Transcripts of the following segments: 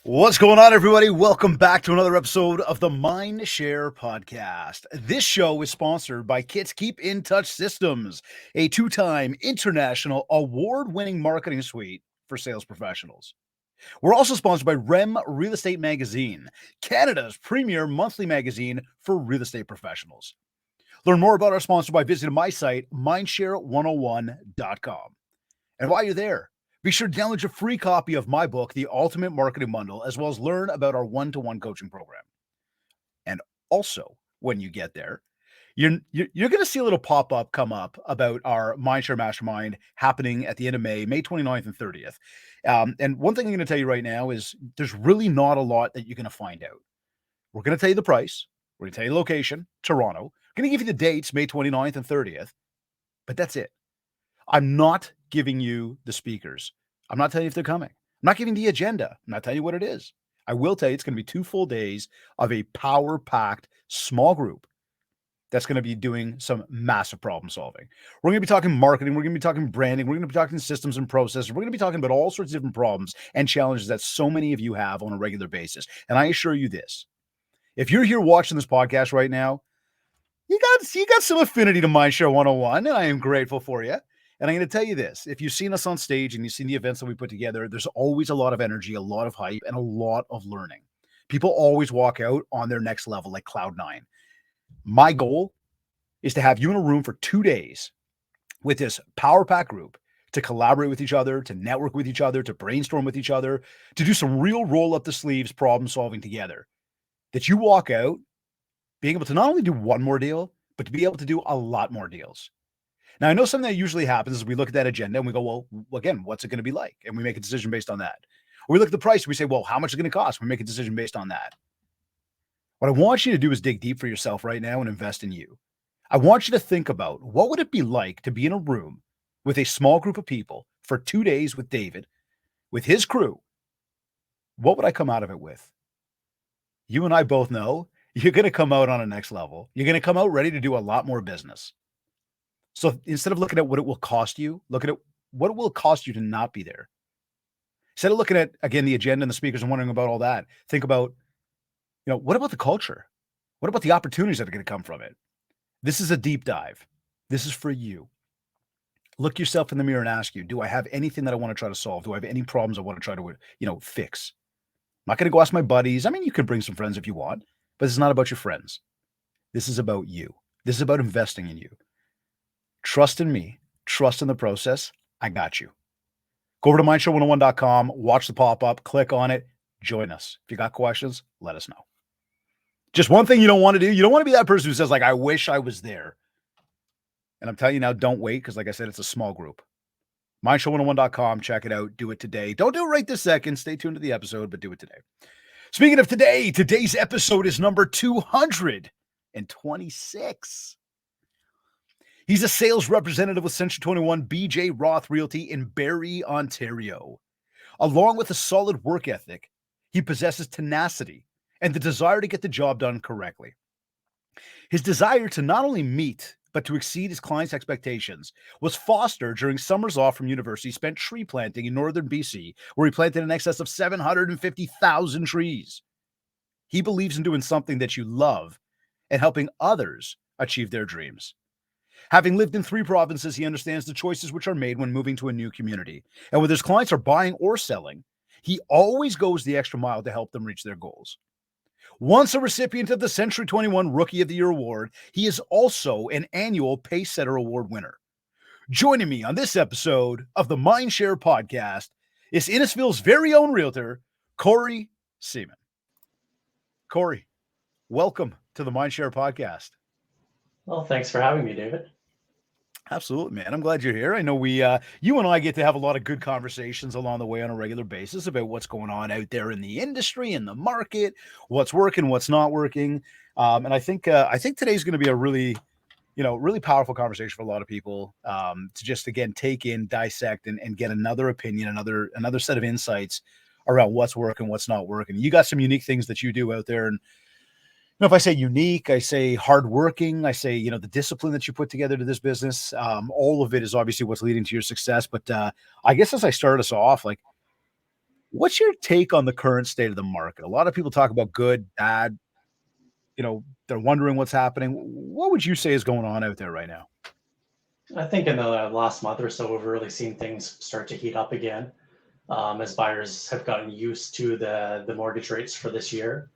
What's going on, everybody? Welcome back to another episode of the Mindshare podcast. This show is sponsored by Kits Keep in Touch Systems, a two-time international award-winning marketing suite for sales professionals. We're also sponsored by REM Real Estate Magazine, Canada's premier monthly magazine for real estate professionals. Learn more about our sponsor by visiting my site, mindshare101.com. And while you're there, be sure to download your free copy of my book, The Ultimate Marketing Bundle, as well as learn about our one-to-one coaching program. And also, when you get there, you're going to see a little pop-up come up about our Mindshare Mastermind happening at the end of May 29th and 30th. And one thing I'm going to tell you right now is there's really not a lot that you're going to find out. We're going to tell you the price. We're going to tell you the location, Toronto. We're going to give you the dates, May 29th and 30th. But that's it. I'm not giving you the speakers. I'm not telling you if they're coming. I'm not giving the agenda. I'm not telling you what it is. I will tell you it's going to be 2 full days of a power-packed small group that's going to be doing some massive problem solving. We're going to be talking marketing. We're going to be talking branding. We're going to be talking systems and processes. We're going to be talking about all sorts of different problems and challenges that so many of you have on a regular basis. And I assure you this, if you're here watching this podcast right now, you got some affinity to Mindshare 101, and I am grateful for you. And I'm going to tell you this, if you've seen us on stage and you've seen the events that we put together, there's always a lot of energy, a lot of hype, and a lot of learning. People always walk out on their next level like Cloud 9. My goal is to have you in a room for 2 days with this Power Pack group to collaborate with each other, to network with each other, to brainstorm with each other, to do some real roll up the sleeves problem solving together. That you walk out being able to not only do one more deal, but to be able to do a lot more deals. Now, I know something that usually happens is we look at that agenda and we go, well, again, what's it going to be like? And we make a decision based on that. Or we look at the price and we say, well, how much is it going to cost? We make a decision based on that. What I want you to do is dig deep for yourself right now and invest in you. I want you to think about what would it be like to be in a room with a small group of people for 2 days with David, with his crew. What would I come out of it with? You and I both know you're going to come out on a next level. You're going to come out ready to do a lot more business. So instead of looking at what it will cost you, look at what it will cost you to not be there. Instead of looking at, again, the agenda and the speakers and wondering about all that, think about, what about the culture? What about the opportunities that are going to come from it? This is a deep dive. This is for you. Look yourself in the mirror and ask you, do I have anything that I want to try to solve? Do I have any problems I want to try to, fix? I'm not going to go ask my buddies. I mean, you could bring some friends if you want, but this is not about your friends. This is about you. This is about investing in you. Trust in me. Trust in the process. I got you. Go over to mindshare101.com, watch the pop-up, click on it, join us. If you got questions, let us know. Just one thing you don't want to do. You don't want to be that person who says, like, I wish I was there. And I'm telling you now, don't wait, because like I said, it's a small group. Mindshare101.com, check it out. Do it today. Don't do it right this second. Stay tuned to the episode, but do it today. Speaking of today, today's episode is number 226. He's a sales representative with Century 21 BJ Roth Realty in Barrie, Ontario. Along with a solid work ethic, he possesses tenacity and the desire to get the job done correctly. His desire to not only meet, but to exceed his clients' expectations was fostered during summers off from university spent tree planting in northern BC, where he planted in excess of 750,000 trees. He believes in doing something that you love and helping others achieve their dreams. Having lived in 3 provinces, he understands the choices which are made when moving to a new community. And whether his clients are buying or selling, he always goes the extra mile to help them reach their goals. Once a recipient of the Century 21 Rookie of the Year Award, he is also an annual Pacesetter Award winner. Joining me on this episode of the Mindshare podcast is Innisfil's very own realtor, Cory Seaman. Cory, welcome to the Mindshare podcast. Well, thanks for having me, David. Absolutely, man. I'm glad you're here. I know you and I get to have a lot of good conversations along the way on a regular basis about what's going on out there in the industry, in the market, what's working, what's not working. And I think today's going to be a really powerful conversation for a lot of people to just, again, take in, dissect, and get another opinion, another set of insights around what's working, what's not working. You got some unique things that you do out there, and if I say unique, I say hardworking, I say, the discipline that you put together to this business, all of it is obviously what's leading to your success. But I guess as I start us off, like, What's your take on the current state of the market? A lot of people talk about good, bad, they're wondering what's happening. What would you say is going on out there right now? I think in the last month or so, we've really seen things start to heat up again as buyers have gotten used to the mortgage rates for this year.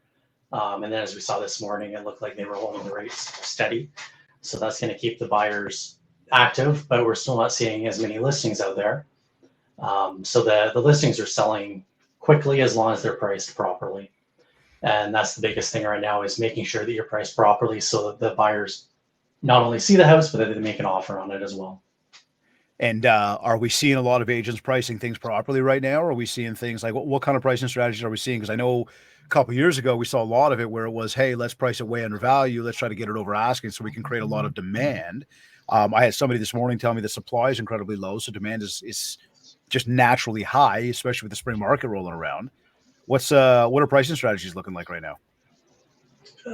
And then as we saw this morning, it looked like they were holding the rates steady. So that's going to keep the buyers active, but we're still not seeing as many listings out there. So the listings are selling quickly as long as they're priced properly. And that's the biggest thing right now is making sure that you're priced properly so that the buyers not only see the house, but that they make an offer on it as well. And are we seeing a lot of agents pricing things properly right now? Or are we seeing things like what kind of pricing strategies are we seeing? Because I know a couple of years ago we saw a lot of it where it was, hey, let's price it way under value. Let's try to get it over asking so we can create a lot of demand. I had somebody this morning tell me the supply is incredibly low, so demand is just naturally high, especially with the spring market rolling around. What are pricing strategies looking like right now?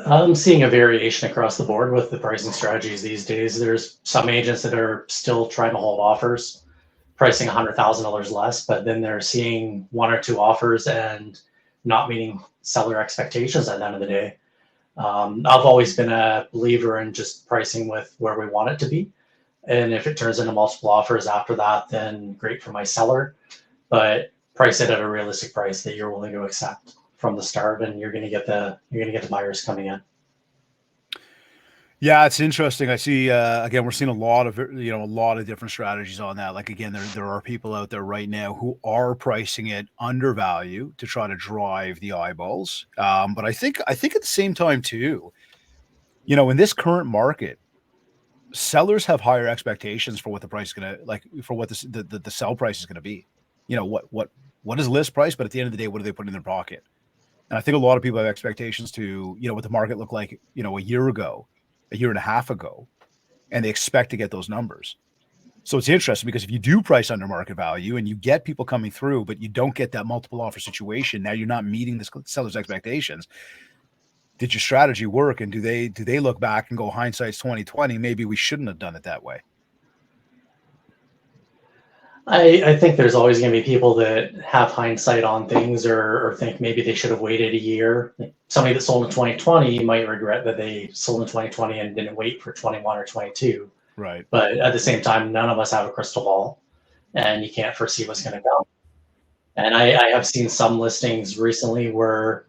I'm seeing a variation across the board with the pricing strategies these days. There's some agents that are still trying to hold offers, pricing $100,000 less, but then they're seeing one or two offers and not meeting seller expectations at the end of the day. I've always been a believer in just pricing with where we want it to be. And if it turns into multiple offers after that, then great for my seller. But price it at a realistic price that you're willing to accept from the start, and you're going to get the buyers coming in. Yeah, it's interesting. I see again, we're seeing a lot of a lot of different strategies on that. Like again, there are people out there right now who are pricing it undervalue to try to drive the eyeballs. But I think at the same time too, in this current market, sellers have higher expectations for what the price is gonna like for what the sell price is gonna be. What is list price? But at the end of the day, what do they put in their pocket? And I think a lot of people have expectations to, what the market looked like, a year ago, a year and a half ago, and they expect to get those numbers. So it's interesting because if you do price under market value and you get people coming through, but you don't get that multiple offer situation, now you're not meeting the seller's expectations. Did your strategy work? And do they look back and go, hindsight's 2020? Maybe we shouldn't have done it that way. I think there's always going to be people that have hindsight on things or think maybe they should have waited a year. Like somebody that sold in 2020 might regret that they sold in 2020 and didn't wait for 21 or 22. Right. But at the same time, none of us have a crystal ball, and you can't foresee what's going to come. And I have seen some listings recently where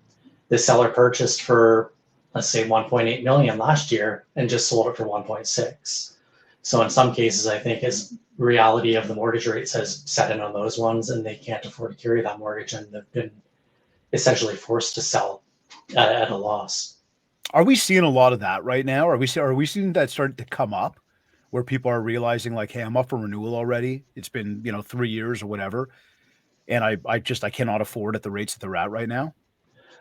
the seller purchased for, let's say, 1.8 million last year and just sold it for 1.6. So in some cases, I think as reality of the mortgage rates has set in on those ones, and they can't afford to carry that mortgage, and they've been essentially forced to sell at a loss. Are we seeing a lot of that right now? Are we seeing that starting to come up where people are realizing like, hey, I'm up for renewal already. It's been, 3 years or whatever. And I cannot afford at the rates that they're at right now.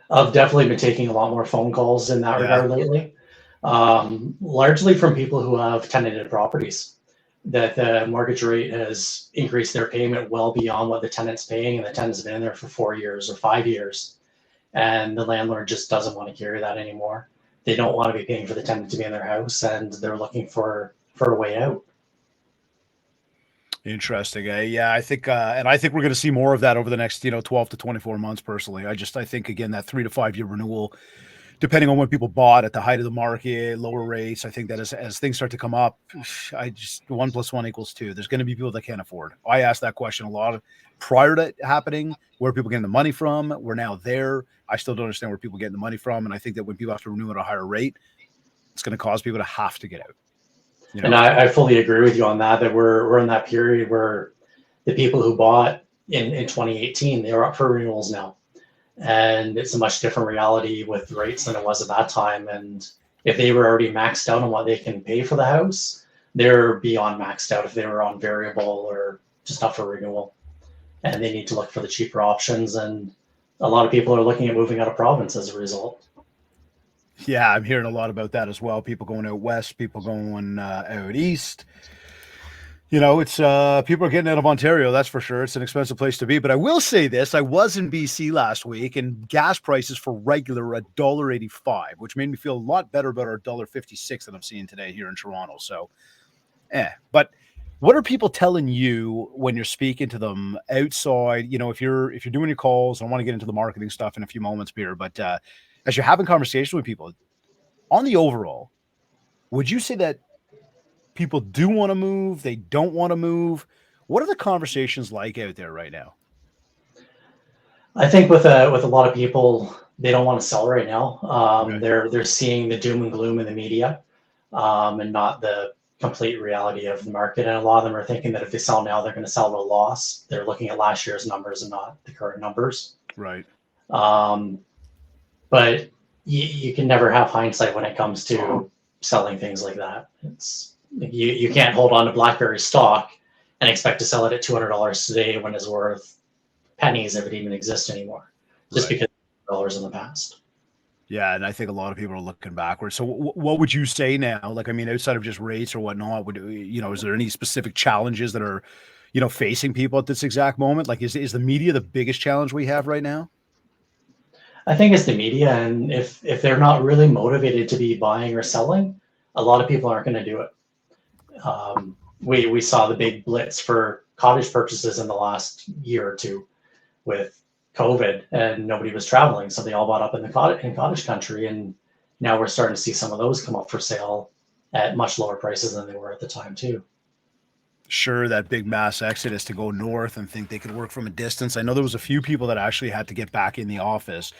I've definitely been taking a lot more phone calls in that Yeah. regard lately, largely from people who have tenanted properties. That the mortgage rate has increased their payment well beyond what the tenant's paying, and the tenant's been in there for 4 years or 5 years, and the landlord just doesn't want to carry that anymore. They don't want to be paying for the tenant to be in their house, and they're looking for a way out. Interesting. Yeah, I think we're going to see more of that over the next, 12 to 24 months personally. I think again, that 3 to 5 year renewal, depending on when people bought at the height of the market, lower rates. I think that as things start to come up, I just 1 + 1 = 2. There's going to be people that can't afford. I asked that question a lot prior to it happening. Where are people getting the money from? We're now there. I still don't understand where people getting the money from. And I think that when people have to renew at a higher rate, it's going to cause people to have to get out. And I fully agree with you on that. That we're in that period where the people who bought in 2018, they are up for renewals now, and it's a much different reality with rates than it was at that time. And if they were already maxed out on what they can pay for the house, they're beyond maxed out if they were on variable or just up for renewal, and they need to look for the cheaper options. And a lot of people are looking at moving out of province as a result. Yeah, I'm hearing a lot about that as well. People going out west, people going out east. It's people are getting out of Ontario, that's for sure. It's an expensive place to be. But I will say this: I was in BC last week, and gas prices for regular are $1.85, which made me feel a lot better about our $1.56 that I'm seeing today here in Toronto. So, but What are people telling you when you're speaking to them outside? If you're doing your calls, I want to get into the marketing stuff in a few moments here, but as you're having conversation with people on the overall, would you say that people do want to move? They don't want to move? What are the conversations like out there right now? I think with a lot of people, they don't want to sell right now. Okay. They're seeing the doom and gloom in the media, and not the complete reality of the market. And a lot of them are thinking that if they sell now, they're going to sell at a loss. They're looking at last year's numbers and not the current numbers. Right. Um, but you can never have hindsight when it comes to selling things like that. It's you can't hold on to BlackBerry stock and expect to sell it at $200 today when it's worth pennies if it even exists anymore, just Right. because dollars in the past. Yeah, and I think a lot of people are looking backwards. So, what would you say now? Like, I mean, outside of just rates or whatnot, is there any specific challenges that are, facing people at this exact moment? Like, is the media the biggest challenge we have right now? I think it's the media, and if they're not really motivated to be buying or selling, a lot of people aren't going to do it. We saw the big blitz for cottage purchases in the last year or two with COVID, and nobody was traveling, so they all bought up in the cottage country, and now we're starting to see some of those come up for sale at much lower prices than they were at the time too. Sure, that big mass exodus to go north and think they could work from a distance. I know there was a few people that actually had to get back in the office,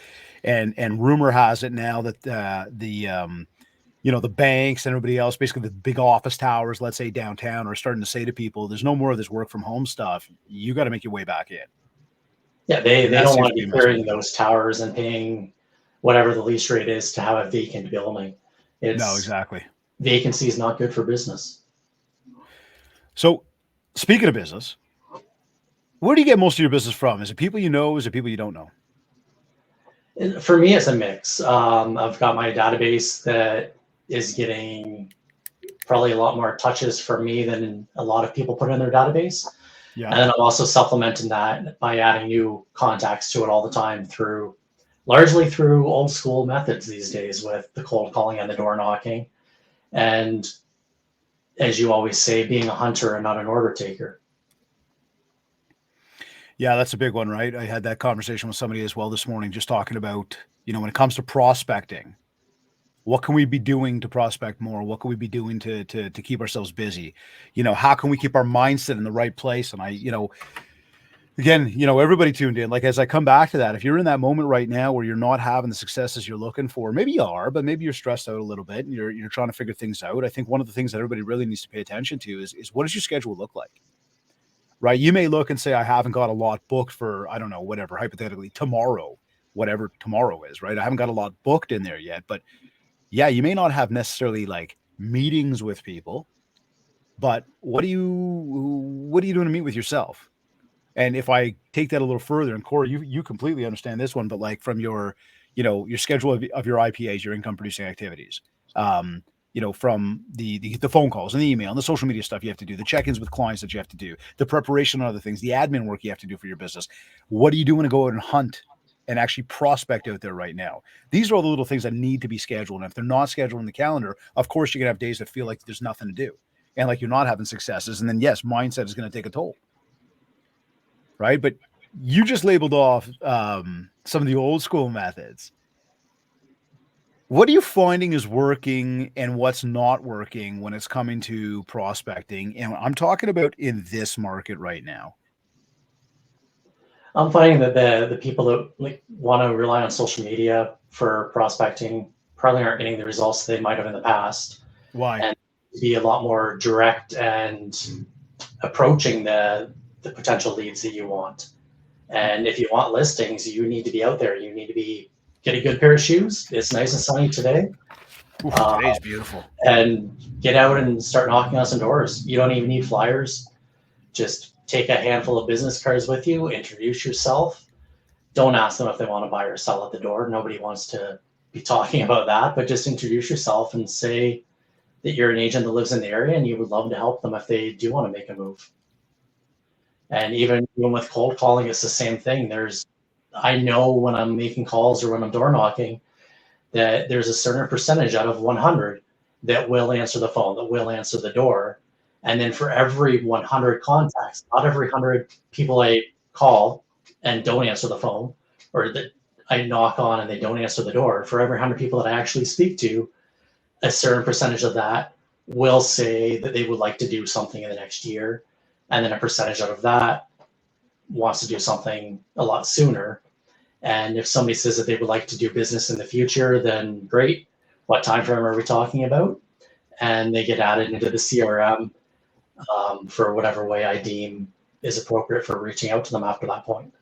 and rumor has it now that the banks and everybody else, basically the big office towers, let's say downtown, are starting to say to people, "There's no more of this work from home stuff. You got to make your way back in." Yeah, And they that don't seems want to to be a be message. carrying those towers and paying whatever the lease rate is to have a vacant building. No, It's exactly. vacancy is not good for business. So, speaking of business, where do you get most of your business from? Is it people you know? Is it people you don't know? For me, it's a mix. I've got my database that is getting probably a lot more touches for me than a lot of people put in their database. Yeah. And then I'm also supplementing that by adding new contacts to it all the time largely through old school methods these days with the cold calling and the door knocking. And as you always say, being a hunter and not an order taker. Yeah, that's a big one, right? I had that conversation with somebody as well this morning, just talking about, when it comes to prospecting, what can we be doing to prospect more? What can we be doing to keep ourselves busy? How can we keep our mindset in the right place? And again, everybody tuned in. Like, as I come back to that, if you're in that moment right now where you're not having the successes you're looking for, maybe you are, but maybe you're stressed out a little bit and you're trying to figure things out. I think one of the things that everybody really needs to pay attention to is what does your schedule look like? Right? You may look and say, I haven't got a lot booked for, I don't know, whatever, hypothetically, tomorrow, whatever tomorrow is, right? I haven't got a lot booked in there yet. But yeah, you may not have necessarily like meetings with people, but what are you doing to meet with yourself? And if I take that a little further, and Cory, you completely understand this one, but like from your, your schedule of your IPAs, your income producing activities, um, from the phone calls and the email and the social media stuff you have to do, the check-ins with clients that you have to do, the preparation on other things, the admin work you have to do for your business. What are you doing to go out and hunt and actually prospect out there right now? These are all the little things that need to be scheduled. And if they're not scheduled in the calendar, of course, you're gonna have days that feel like there's nothing to do and like you're not having successes. And then yes, mindset is going to take a toll. Right. But you just labeled off some of the old school methods. What are you finding is working and what's not working when it's coming to prospecting? And I'm talking about in this market right now. I'm finding that the people that like want to rely on social media for prospecting probably aren't getting the results they might have in the past, Why? and be a lot more direct and approaching the potential leads that you want. And if you want listings, you need to be out there. You need to get a good pair of shoes. It's nice and sunny today. Oof, Uh, today's beautiful. and get out and start knocking on some doors. You don't even need flyers. Just take a handful of business cards with you, introduce yourself. Don't ask them if they want to buy or sell at the door. Nobody wants to be talking about that, but just introduce yourself and say that you're an agent that lives in the area and you would love to help them if they do want to make a move. And even with cold calling, it's the same thing. I know when I'm making calls or when I'm door knocking that there's a certain percentage out of 100 that will answer the phone, that will answer the door. And then for every 100 contacts, not every 100 people I call and don't answer the phone, or that I knock on and they don't answer the door, for every 100 people that I actually speak to, a certain percentage of that will say that they would like to do something in the next year. And then a percentage out of that wants to do something a lot sooner. And if somebody says that they would like to do business in the future, then great. What time frame are we talking about? And they get added into the CRM for whatever way I deem is appropriate for reaching out to them after that point.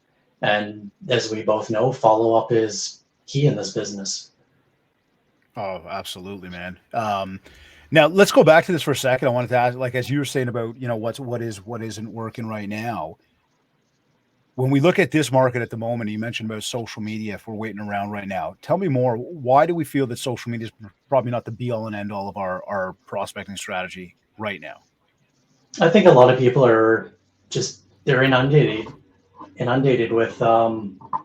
And as we both know, follow up is key in this business. Oh, absolutely, man. Now let's go back to this for a second. I wanted to ask, like, as you were saying about, what isn't working right now. When we look at this market at the moment, you mentioned about social media. If we're waiting around right now, tell me more. Why do we feel that social media is probably not the be all and end all of our prospecting strategy right now? I think a lot of people are just they're inundated with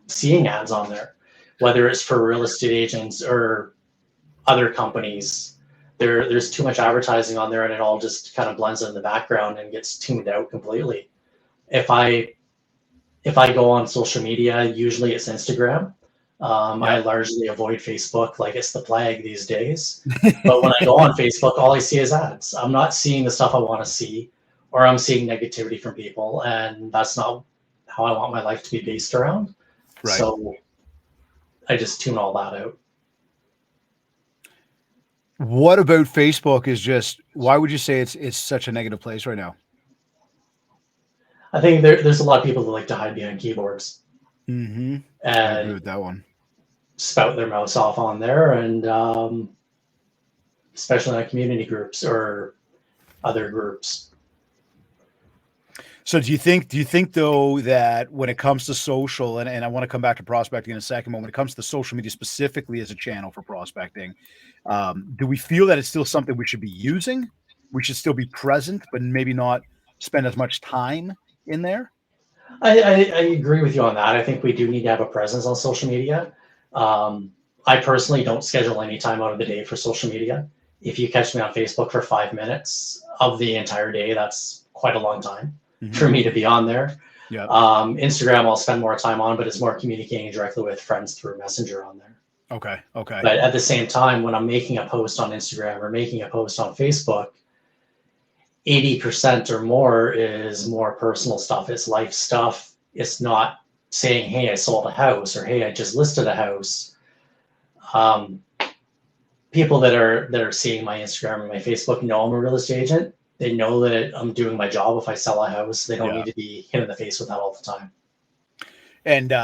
seeing ads on there, whether it's for real estate agents or other companies. There's too much advertising on there, and it all just kind of blends in the background and gets tuned out completely. If I go on social media, usually it's Instagram. I largely avoid Facebook, like it's the plague these days. But when I go on Facebook, all I see is ads. I'm not seeing the stuff I want to see, or I'm seeing negativity from people, and that's not how I want my life to be based around. Right. So I just tune all that out. What about Facebook is just, why would you say it's such a negative place right now? I think there's a lot of people that like to hide behind keyboards Mm-hmm. I agree and with that one. spout their mouths off on there, and especially on community groups or other groups. So do you think though that when it comes to social, and I want to come back to prospecting in a second, but when it comes to social media specifically as a channel for prospecting, do we feel that it's still something we should be using? We should still be present, but maybe not spend as much time in there? I agree with you on that. I think we do need to have a presence on social media. I personally don't schedule any time out of the day for social media. If you catch me on Facebook for 5 minutes of the entire day, that's quite a long time for me to be on there. Yeah. Instagram, I'll spend more time on, but it's more communicating directly with friends through Messenger on there. Okay. But at the same time, when I'm making a post on Instagram or making a post on Facebook, 80% or more is more personal stuff. It's life stuff. It's not saying, hey, I sold a house, or hey, I just listed a house. People that are seeing my Instagram or my Facebook know I'm a real estate agent. They know that I'm doing my job if I sell a house. They don't need to be hit in the face with that all the time. And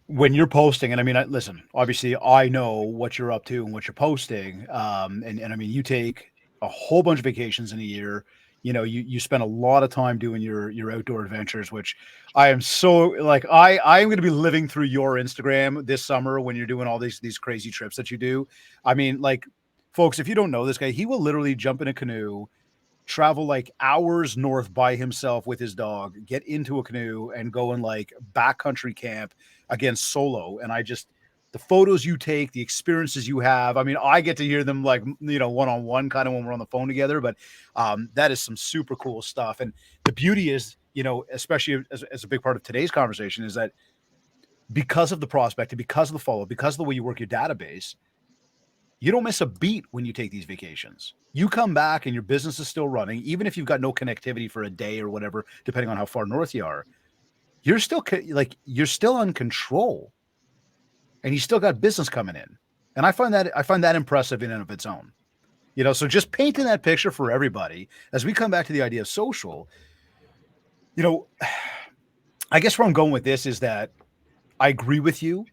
when you're posting, and I mean, listen, obviously I know what you're up to and what you're posting. And I mean, you take a whole bunch of vacations in a year. You spend a lot of time doing your outdoor adventures, which I am so like, I'm going to be living through your Instagram this summer when you're doing all these crazy trips that you do. I mean, like, folks, if you don't know this guy, he will literally jump in a canoe, travel like hours north by himself with his dog, get into a canoe and go in like backcountry camp, again, solo. And the photos you take, the experiences you have, I mean, I get to hear them like, one-on-one kind of when we're on the phone together, but that is some super cool stuff. And the beauty is, especially as a big part of today's conversation, is that because of the prospect and because of the follow, because of the way you work your database, you don't miss a beat when you take these vacations. You come back and your business is still running, even if you've got no connectivity for a day or whatever, depending on how far north you are. You're still in control, and you still got business coming in. And I find that impressive in and of its own. So just painting that picture for everybody as we come back to the idea of social. I guess where I'm going with this is that I agree with you.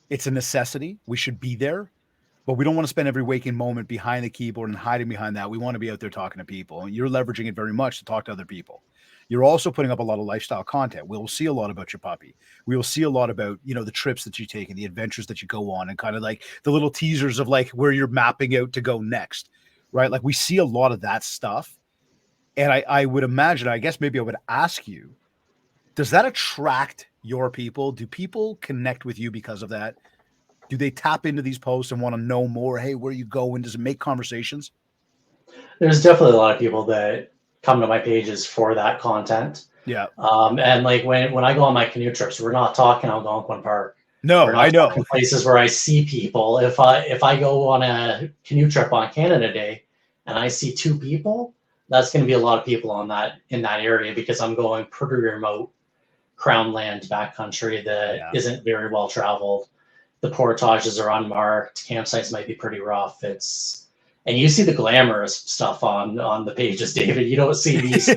It's a necessity. We should be there. But we don't want to spend every waking moment behind the keyboard and hiding behind that. We want to be out there talking to people. And you're leveraging it very much to talk to other people. You're also putting up a lot of lifestyle content. We'll see a lot about your puppy. We will see a lot about, the trips that you take and the adventures that you go on, and kind of like the little teasers of like where you're mapping out to go next, right? Like we see a lot of that stuff. And I would imagine, I guess maybe I would ask you, does that attract your people? Do people connect with you because of that? Do they tap into these posts and want to know more? Hey, where you going? Does it make conversations? There's definitely a lot of people that come to my pages for that content. Yeah. And like when I go on my canoe trips, we're not talking Algonquin Park. We're No, not I know. talking places where I see people. If I go on a canoe trip on Canada Day and I see two people, that's going to be a lot of people on that in that area because I'm going pretty remote crown land backcountry that Yeah. isn't very well traveled. The portages are unmarked. Campsites might be pretty rough. And you see the glamorous stuff on the pages, David. You don't see these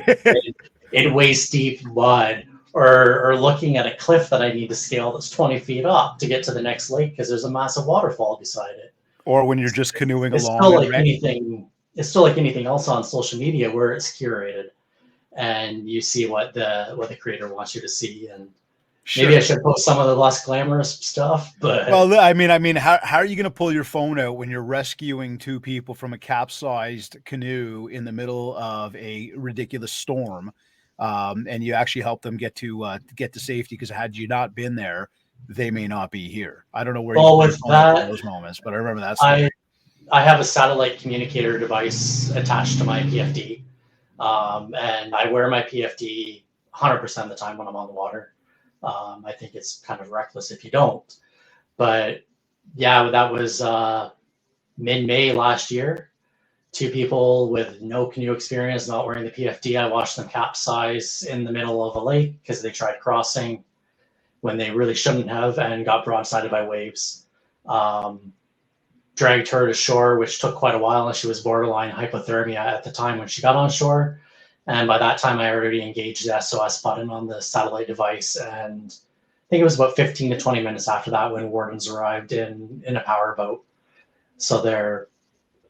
in waist deep mud or looking at a cliff that I need to scale that's 20 feet up to get to the next lake because there's a massive waterfall beside it. Or when you're just canoeing It's along still and like anything. It's still like anything else on social media where it's curated, and you see what the creator wants you to see. And maybe I sure. should post some of the less glamorous stuff, but Well, I mean, how are you going to pull your phone out when you're rescuing two people from a capsized canoe in the middle of a ridiculous storm, and you actually help them get to safety? Because had you not been there, they may not be here. I don't know where you well, pull your with phone out in that, those moments, but I remember that story. I I have a satellite communicator device attached to my PFD, and I wear my PFD 100% of the time when I'm on the water. I think it's kind of reckless if you don't. But yeah, that was mid-May last year. Two people with no canoe experience, not wearing the PFD. I watched them capsize in the middle of a lake because they tried crossing when they really shouldn't have and got broadsided by waves. Um, Dragged her to shore, which took quite a while, and she was borderline hypothermia at the time when she got on shore. And by that time, I already engaged the SOS button on the satellite device. And I think it was about 15 to 20 minutes after that when wardens arrived in a powerboat. So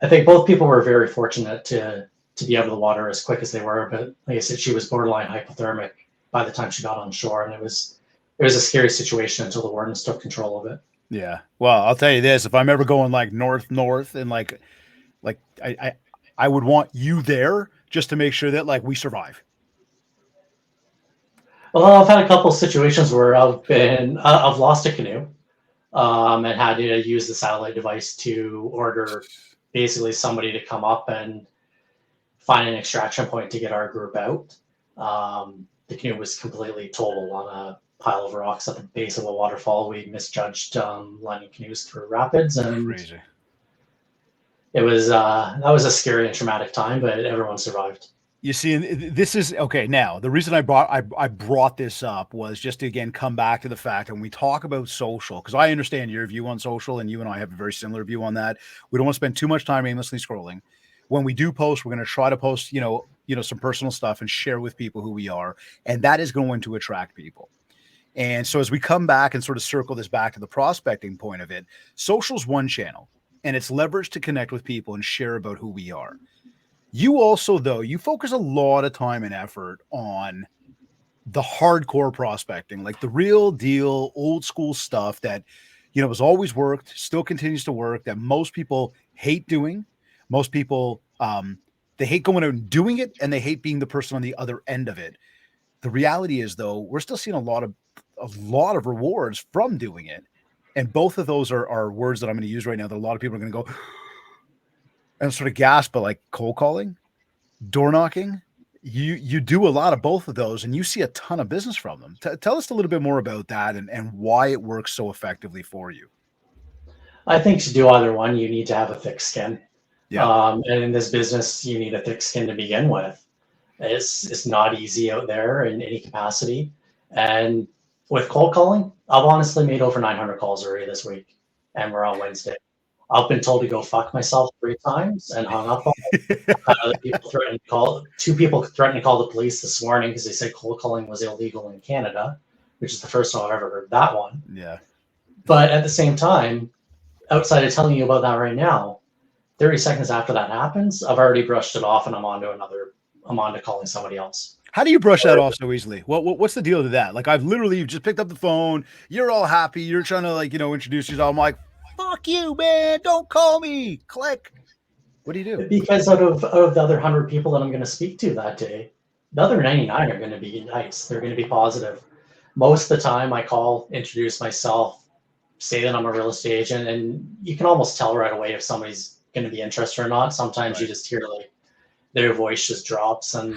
I think both people were very fortunate to be out of the water as quick as they were. But like I said, she was borderline hypothermic by the time she got on shore, and it was a scary situation until the wardens took control of it. Yeah. Well, I'll tell you this: if I'm ever going like north and like I would want you there just to make sure that like we survive. Well, I've had a couple of situations where I've lost a canoe, and had to use the satellite device to order basically somebody to come up and find an extraction point to get our group out. The canoe was completely totaled on a pile of rocks at the base of a waterfall. We misjudged landing canoes through rapids, and Crazy. that was a scary and traumatic time, but everyone survived. You see, and this is okay. Now, the reason I brought this up was just to again come back to the fact, and we talk about social, because I understand your view on social, and you and I have a very similar view on that. We don't want to spend too much time aimlessly scrolling. When we do post, we're going to try to post, some personal stuff and share with people who we are, and that is going to attract people. And so as we come back and sort of circle this back to the prospecting point of it, social's one channel, and it's leveraged to connect with people and share about who we are. You also, though, you focus a lot of time and effort on the hardcore prospecting, like the real deal, old school stuff that, has always worked, still continues to work, that most people hate doing. Most people, they hate going out and doing it, and they hate being the person on the other end of it. The reality is, though, we're still seeing a lot of rewards from doing it. And both of those are words that I'm going to use right now that a lot of people are going to go and sort of gasp, but like cold calling, door knocking, you do a lot of both of those and you see a ton of business from them. Tell us a little bit more about that and why it works so effectively for you. I think to do either one, you need to have a thick skin. Yeah. And in this business, you need a thick skin to begin with. It's not easy out there in any capacity. And with cold calling, I've honestly made over 900 calls already this week, and we're on Wednesday. I've been told to go fuck myself 3 times and hung up on. I've had other people threatening to call. Two people threatened to call the police this morning because they said cold calling was illegal in Canada, which is the first time I've ever heard that one. Yeah. But at the same time, outside of telling you about that right now, 30 seconds after that happens, I've already brushed it off and I'm on to calling somebody else. How do you brush that off so easily? What's the deal to that? Like I've literally just picked up the phone. You're all happy. You're trying to introduce yourself. I'm like, fuck you, man. Don't call me. Click. What do you do? Because out of the other 100 people that I'm going to speak to that day, the other 99 are going to be nice. They're going to be positive. Most of the time, I call, introduce myself, say that I'm a real estate agent, and you can almost tell right away if somebody's going to be interested or not. Sometimes you Right. just hear like their voice just drops, and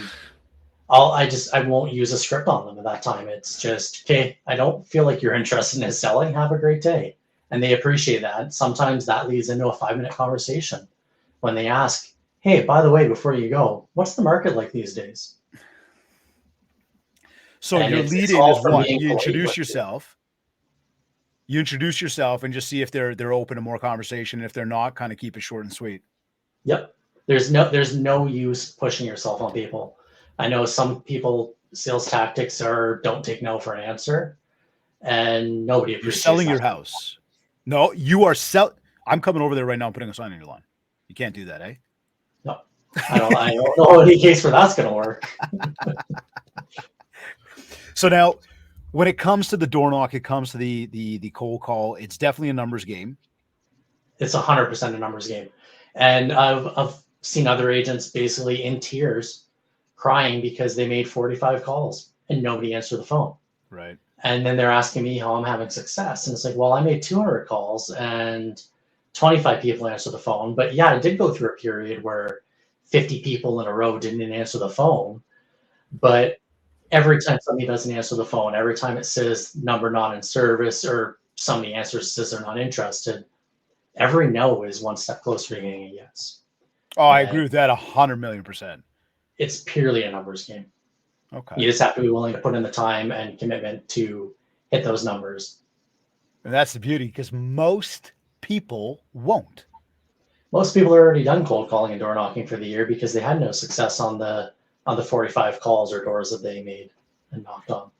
I won't use a script on them at that time. It's just, okay, I don't feel like you're interested in selling. Have a great day. And they appreciate that. Sometimes that leads into a 5-minute conversation when they ask, hey, by the way, before you go, what's the market like these days? So And your it's lead in all is from what? being You polite introduce with you. yourself. You introduce yourself and just see if they're open to more conversation. And if they're not, kind of keep it short and sweet. Yep. There's no use pushing yourself on people. I know some people sales tactics are don't take no for an answer, and nobody You're appreciates selling that. your house. No, you are I'm coming over there right now and putting a sign on your lawn. You can't do that, eh? No. I don't know any case where that's gonna work. So now when it comes to the door knock, it comes to the cold call, it's definitely a numbers game. It's 100% a numbers game. And I've seen other agents basically in tears crying because they made 45 calls and nobody answered the phone. Right. And then they're asking me how I'm having success. And it's like, well, I made 200 calls and 25 people answered the phone. But yeah, I did go through a period where 50 people in a row didn't answer the phone. But every time somebody doesn't answer the phone, every time it says number not in service or somebody answers says they're not interested, every no is one step closer to getting a yes. Oh, I And agree with that 100,000,000%. it's purely a numbers game. Okay. You just have to be willing to put in the time and commitment to hit those numbers. And that's the beauty, because most people won't. Most people are already done cold calling and door knocking for the year because they had no success on the 45 calls or doors that they made and knocked on.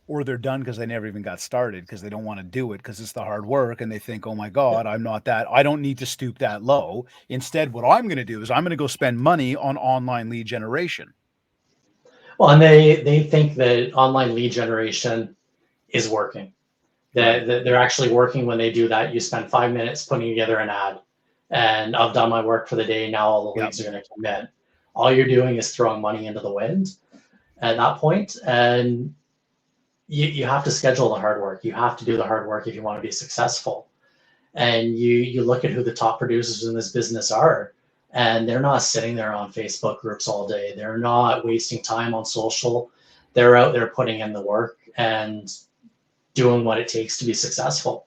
Or they're done because they never even got started because they don't want to do it because it's the hard work and they think, oh my God, I don't need to stoop that low. Instead, what I'm going to do is I'm going to go spend money on online lead generation. Well, and they think that online lead generation is working. That they're actually working when they do that. You spend 5 minutes putting together an ad, and I've done my work for the day. Now all the leads are going to come in. All you're doing is throwing money into the wind at that point, and you have to schedule the hard work. You have to do the hard work if you want to be successful. And you look at who the top producers in this business are, and they're not sitting there on Facebook groups all day. They're not wasting time on social. They're out there putting in the work and doing what it takes to be successful.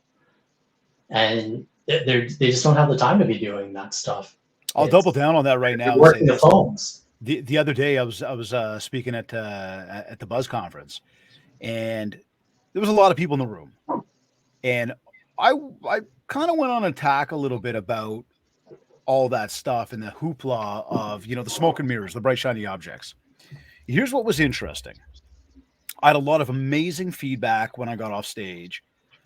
And they just don't have the time to be doing that stuff. I'll double down on that right now and say working the this. phones. The other day I was speaking at the Buzz conference, and there was a lot of people in the room, and I kind of went on attack a little bit about all that stuff and the hoopla of, the smoke and mirrors, the bright shiny objects. Here's what was interesting. I had a lot of amazing feedback when I got off stage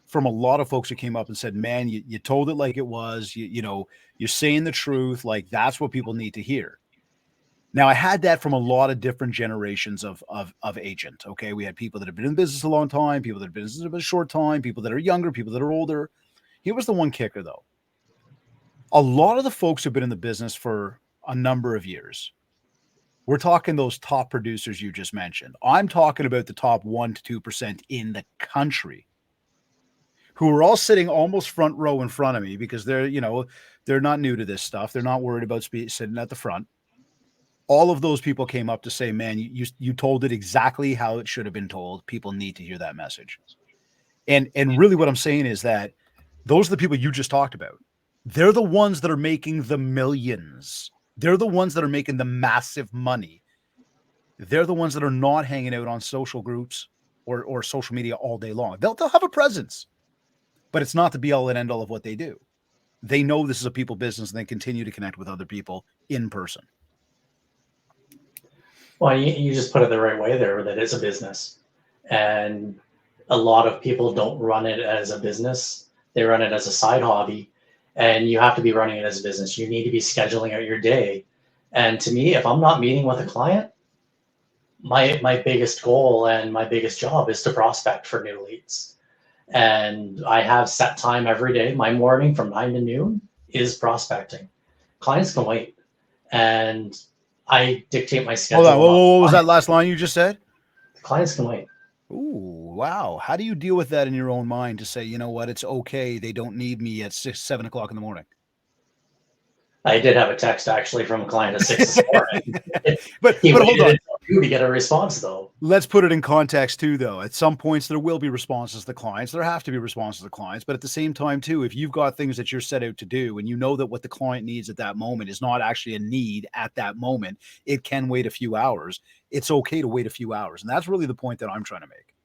from a lot of folks who came up and said, man, you told it like it was, you're saying the truth. Like, that's what people need to hear. Now, I had that from a lot of different generations of agent. Okay. We had people that have been in business a long time, people that have been in business a short time, people that are younger, people that are older. Here was the one kicker, though. A lot of the folks who've been in the business for a number of years, we're talking those top producers you just mentioned. I'm talking about the top 1% to 2% in the country, who are all sitting almost front row in front of me because they're not new to this stuff. They're not worried about sitting at the front. All of those people came up to say, man, you told it exactly how it should have been told. People need to hear that message. And really what I'm saying is that those are the people you just talked about. They're the ones that are making the millions. They're the ones that are making the massive money. They're the ones that are not hanging out on social groups or social media all day long. They'll have a presence, but it's not the be all and end all of what they do. They know this is a people business, and they continue to connect with other people in person. Well, you just put it the right way there, that it's a business. And a lot of people don't run it as a business. They run it as a side hobby. And you have to be running it as a business. You need to be scheduling out your day. And to me, if I'm not meeting with a client, my biggest goal and my biggest job is to prospect for new leads. And I have set time every day. My morning from 9 to noon is prospecting. Clients can wait. And I dictate my schedule. Hold on. What was that last line you just said? Clients can wait. Ooh, wow. How do you deal with that in your own mind to say, you know what, it's okay, they don't need me at 6, 7 o'clock in the morning? I did have a text actually from a client at 6 this morning. but He hold waited on. until 2 to get a response, though. Let's put it in context too, though. At some points, there will be responses to clients. There have to be responses to clients. But at the same time, too, if you've got things that you're set out to do and you know that what the client needs at that moment is not actually a need at that moment, it can wait a few hours. It's okay to wait a few hours. And that's really the point that I'm trying to make.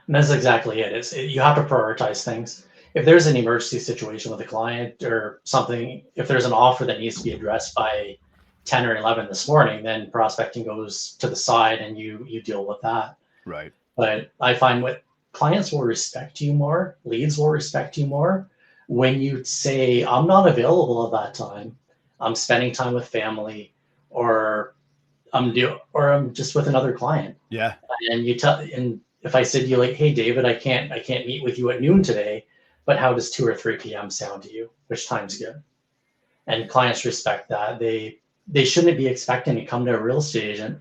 And that's exactly it. You have to prioritize things. If there's an emergency situation with a client or something, if there's an offer that needs to be addressed by 10 or 11 this morning, then prospecting goes to the side and you deal with that. Right. But I find what clients will respect you more, leads will respect you more when you say, I'm not available at that time. I'm spending time with family, or I'm just with another client. Yeah. And and if I said to you like, hey David, I can't meet with you at noon today, but how does 2 or 3 p.m. sound to you? Which time's good? And clients respect that. They shouldn't be expecting to come to a real estate agent,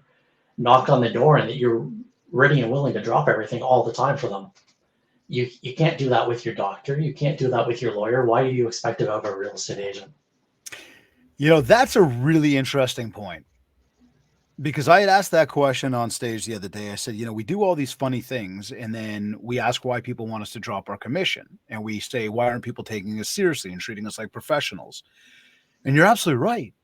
knock on the door, and that you're ready and willing to drop everything all the time for them. You can't do that with your doctor. You can't do that with your lawyer. Why do you expect it of a real estate agent? That's a really interesting point. Because I had asked that question on stage the other day. I said, we do all these funny things, and then we ask why people want us to drop our commission. And we say, why aren't people taking us seriously and treating us like professionals? And you're absolutely right.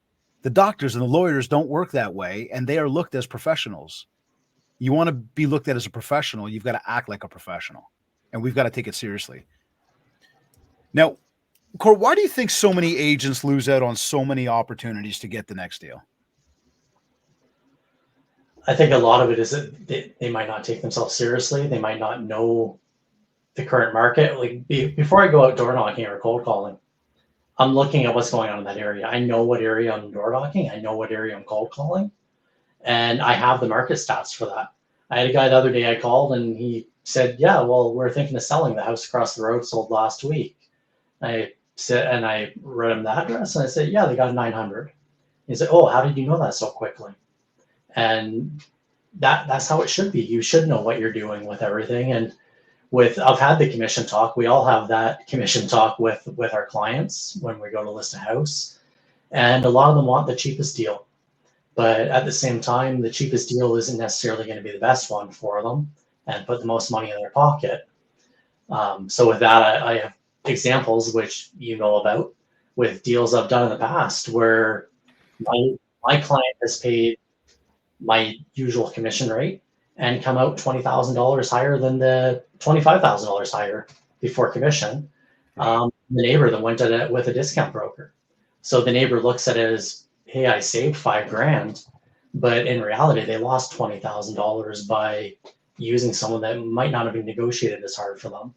The doctors and the lawyers don't work that way, and they are looked as professionals. You want to be looked at as a professional, you've got to act like a professional, and we've got to take it seriously. Now, Cory, why do you think so many agents lose out on so many opportunities to get the next deal? I think a lot of it is that they might not take themselves seriously. They might not know the current market. Like before I go out door knocking or cold calling, I'm looking at what's going on in that area. I know what area I'm door knocking. I know what area I'm cold calling, and I have the market stats for that. I had a guy the other day I called, and he said, "Yeah, well, we're thinking of selling. The house across the road sold last week." I said, and I read him the address, and I said, "Yeah, they got 900." He said, "Oh, how did you know that so quickly?" And that's how it should be. You should know what you're doing with everything. And I've had the commission talk. We all have that commission talk with our clients when we go to list a house, and a lot of them want the cheapest deal. But at the same time, the cheapest deal isn't necessarily going to be the best one for them and put the most money in their pocket. So with that, I have examples which you know about with deals I've done in the past where my client has paid my usual commission rate and come out $20,000 higher than the $25,000 higher before commission. Right. The neighbor that went at it with a discount broker. So the neighbor looks at it as, hey, I saved $5,000, but in reality, they lost $20,000 by using someone that might not have been negotiated as hard for them.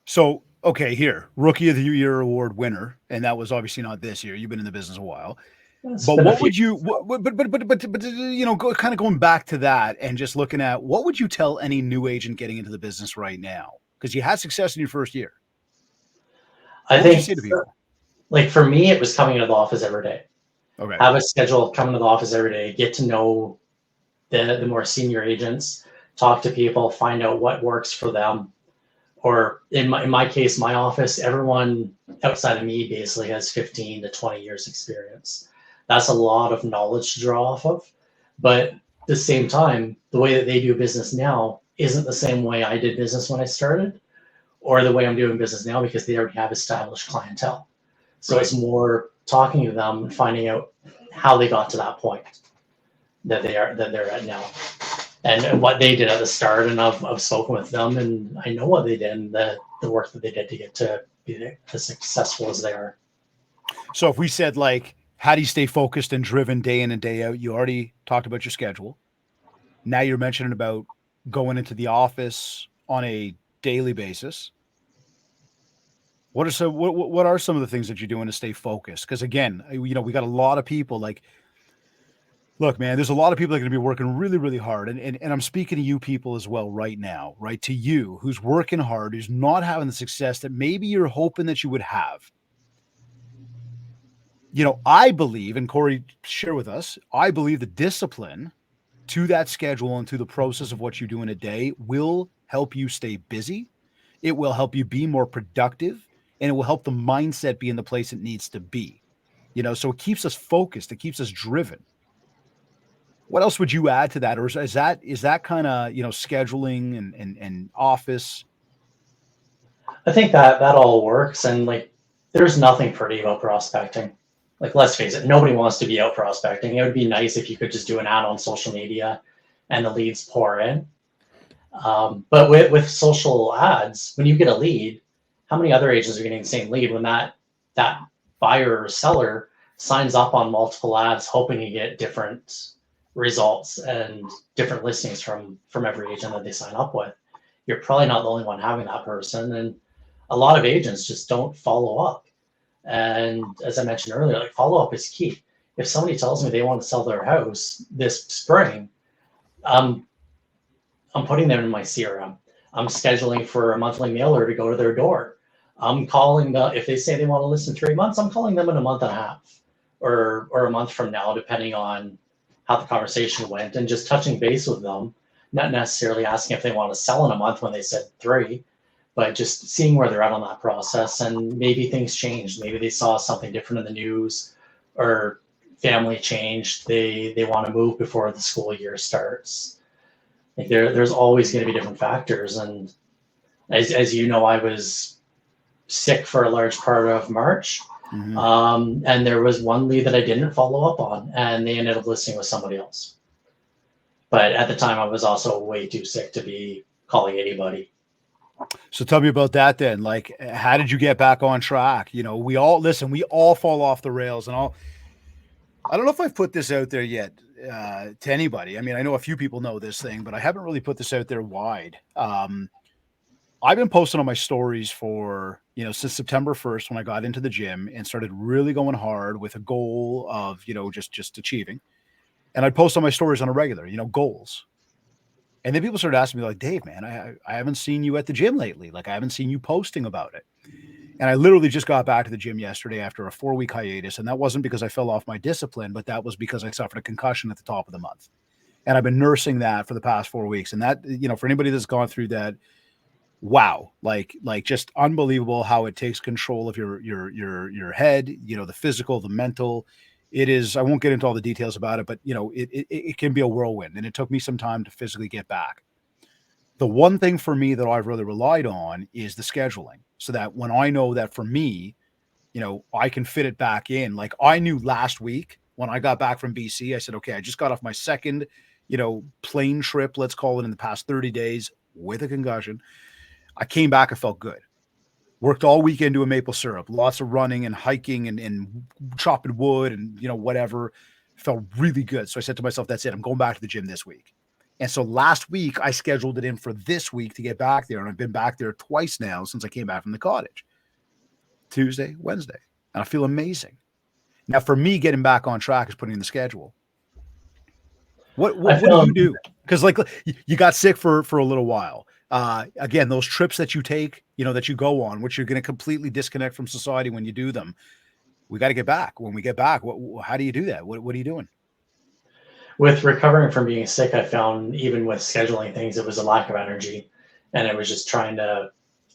So, okay, here, Rookie of the Year award winner, and that was obviously not this year. You've been in the business a while. But what would you? Kind of going back to that and just looking at what would you tell any new agent getting into the business right now? Because you had success in your first year. I What would you think, say to people? like for me, it was coming into the office every day. Okay. Have a schedule, come into the office every day, get to know the more senior agents, talk to people, find out what works for them. Or in my case, my office, everyone outside of me basically has 15 to 20 years experience. That's a lot of knowledge to draw off of. But at the same time, the way that they do business now isn't the same way I did business when I started, or the way I'm doing business now, because they already have established clientele. So Right. it's more talking to them and finding out how they got to that point that they're at now, and what they did at the start. And I've spoken with them, and I know what they did and the work that they did to get to be as successful as they are. So if we said like, how do you stay focused and driven day in and day out? You already talked about your schedule. Now you're mentioning about going into the office on a daily basis. What are some of the things that you're doing to stay focused? Because again, we got a lot of people like, look, man, there's a lot of people that are going to be working really, really hard. And I'm speaking to you people as well right now, right? To you who's working hard, who's not having the success that maybe you're hoping that you would have. I believe, and Cory, share with us, I believe the discipline to that schedule and to the process of what you do in a day will help you stay busy. It will help you be more productive, and it will help the mindset be in the place it needs to be. So it keeps us focused, it keeps us driven. What else would you add to that? Or is that kind of, scheduling and office? I think that all works, and like, there's nothing pretty about prospecting. Like, let's face it, nobody wants to be out prospecting. It would be nice if you could just do an ad on social media and the leads pour in. But with social ads, when you get a lead, how many other agents are getting the same lead when that buyer or seller signs up on multiple ads, hoping to get different results and different listings from every agent that they sign up with? You're probably not the only one having that person, and a lot of agents just don't follow up. And as I mentioned earlier, like, follow up is key. If somebody tells me they want to sell their house this spring, I'm putting them in my CRM. I'm scheduling for a monthly mailer to go to their door. I'm calling them if they say they want to list in 3 months. I'm calling them in a month and a half, or a month from now, depending on how the conversation went, and just touching base with them. Not necessarily asking if they want to sell in a month when they said 3, but just seeing where they're at on that process. And maybe things changed. Maybe they saw something different in the news, or family changed. They want to move before the school year starts. Like, there's always going to be different factors. And as you know, I was sick for a large part of March. Mm-hmm. And there was one lead that I didn't follow up on, and they ended up listing with somebody else. But at the time, I was also way too sick to be calling anybody. So tell me about that then. Like, how did you get back on track? We all fall off the rails, and I don't know if I've put this out there yet to anybody. I mean, I know a few people know this thing, but I haven't really put this out there wide. I've been posting on my stories for, since September 1st, when I got into the gym and started really going hard with a goal of, just achieving. And I'd post on my stories on a regular, goals. And then people started asking me, like, Dave, man, I haven't seen you at the gym lately. Like, I haven't seen you posting about it. And I literally just got back to the gym yesterday after a 4-week hiatus. And that wasn't because I fell off my discipline, but that was because I suffered a concussion at the top of the month. And I've been nursing that for the past 4 weeks. And that, for anybody that's gone through that, wow, like just unbelievable how it takes control of your head, the physical, the mental. It is, I won't get into all the details about it, but it can be a whirlwind, and it took me some time to physically get back. The one thing for me that I've really relied on is the scheduling, so that when I know that for me, I can fit it back in. Like, I knew last week when I got back from BC, I said, okay, I just got off my second, plane trip, let's call it, in the past 30 days with a concussion. I came back, I felt good. Worked all weekend doing maple syrup, lots of running and hiking and chopping wood and, whatever. Felt really good. So I said to myself, that's it. I'm going back to the gym this week. And so last week I scheduled it in for this week to get back there. And I've been back there twice now since I came back from the cottage. Tuesday, Wednesday. And I feel amazing. Now, for me, getting back on track is putting in the schedule. What do you do? Because, like, you got sick for a little while. Again, those trips that you take, that you go on, which you're going to completely disconnect from society when you do them. We got to get back. When we get back, how do you do that? What are you doing? With recovering from being sick, I found even with scheduling things, it was a lack of energy, and it was just trying to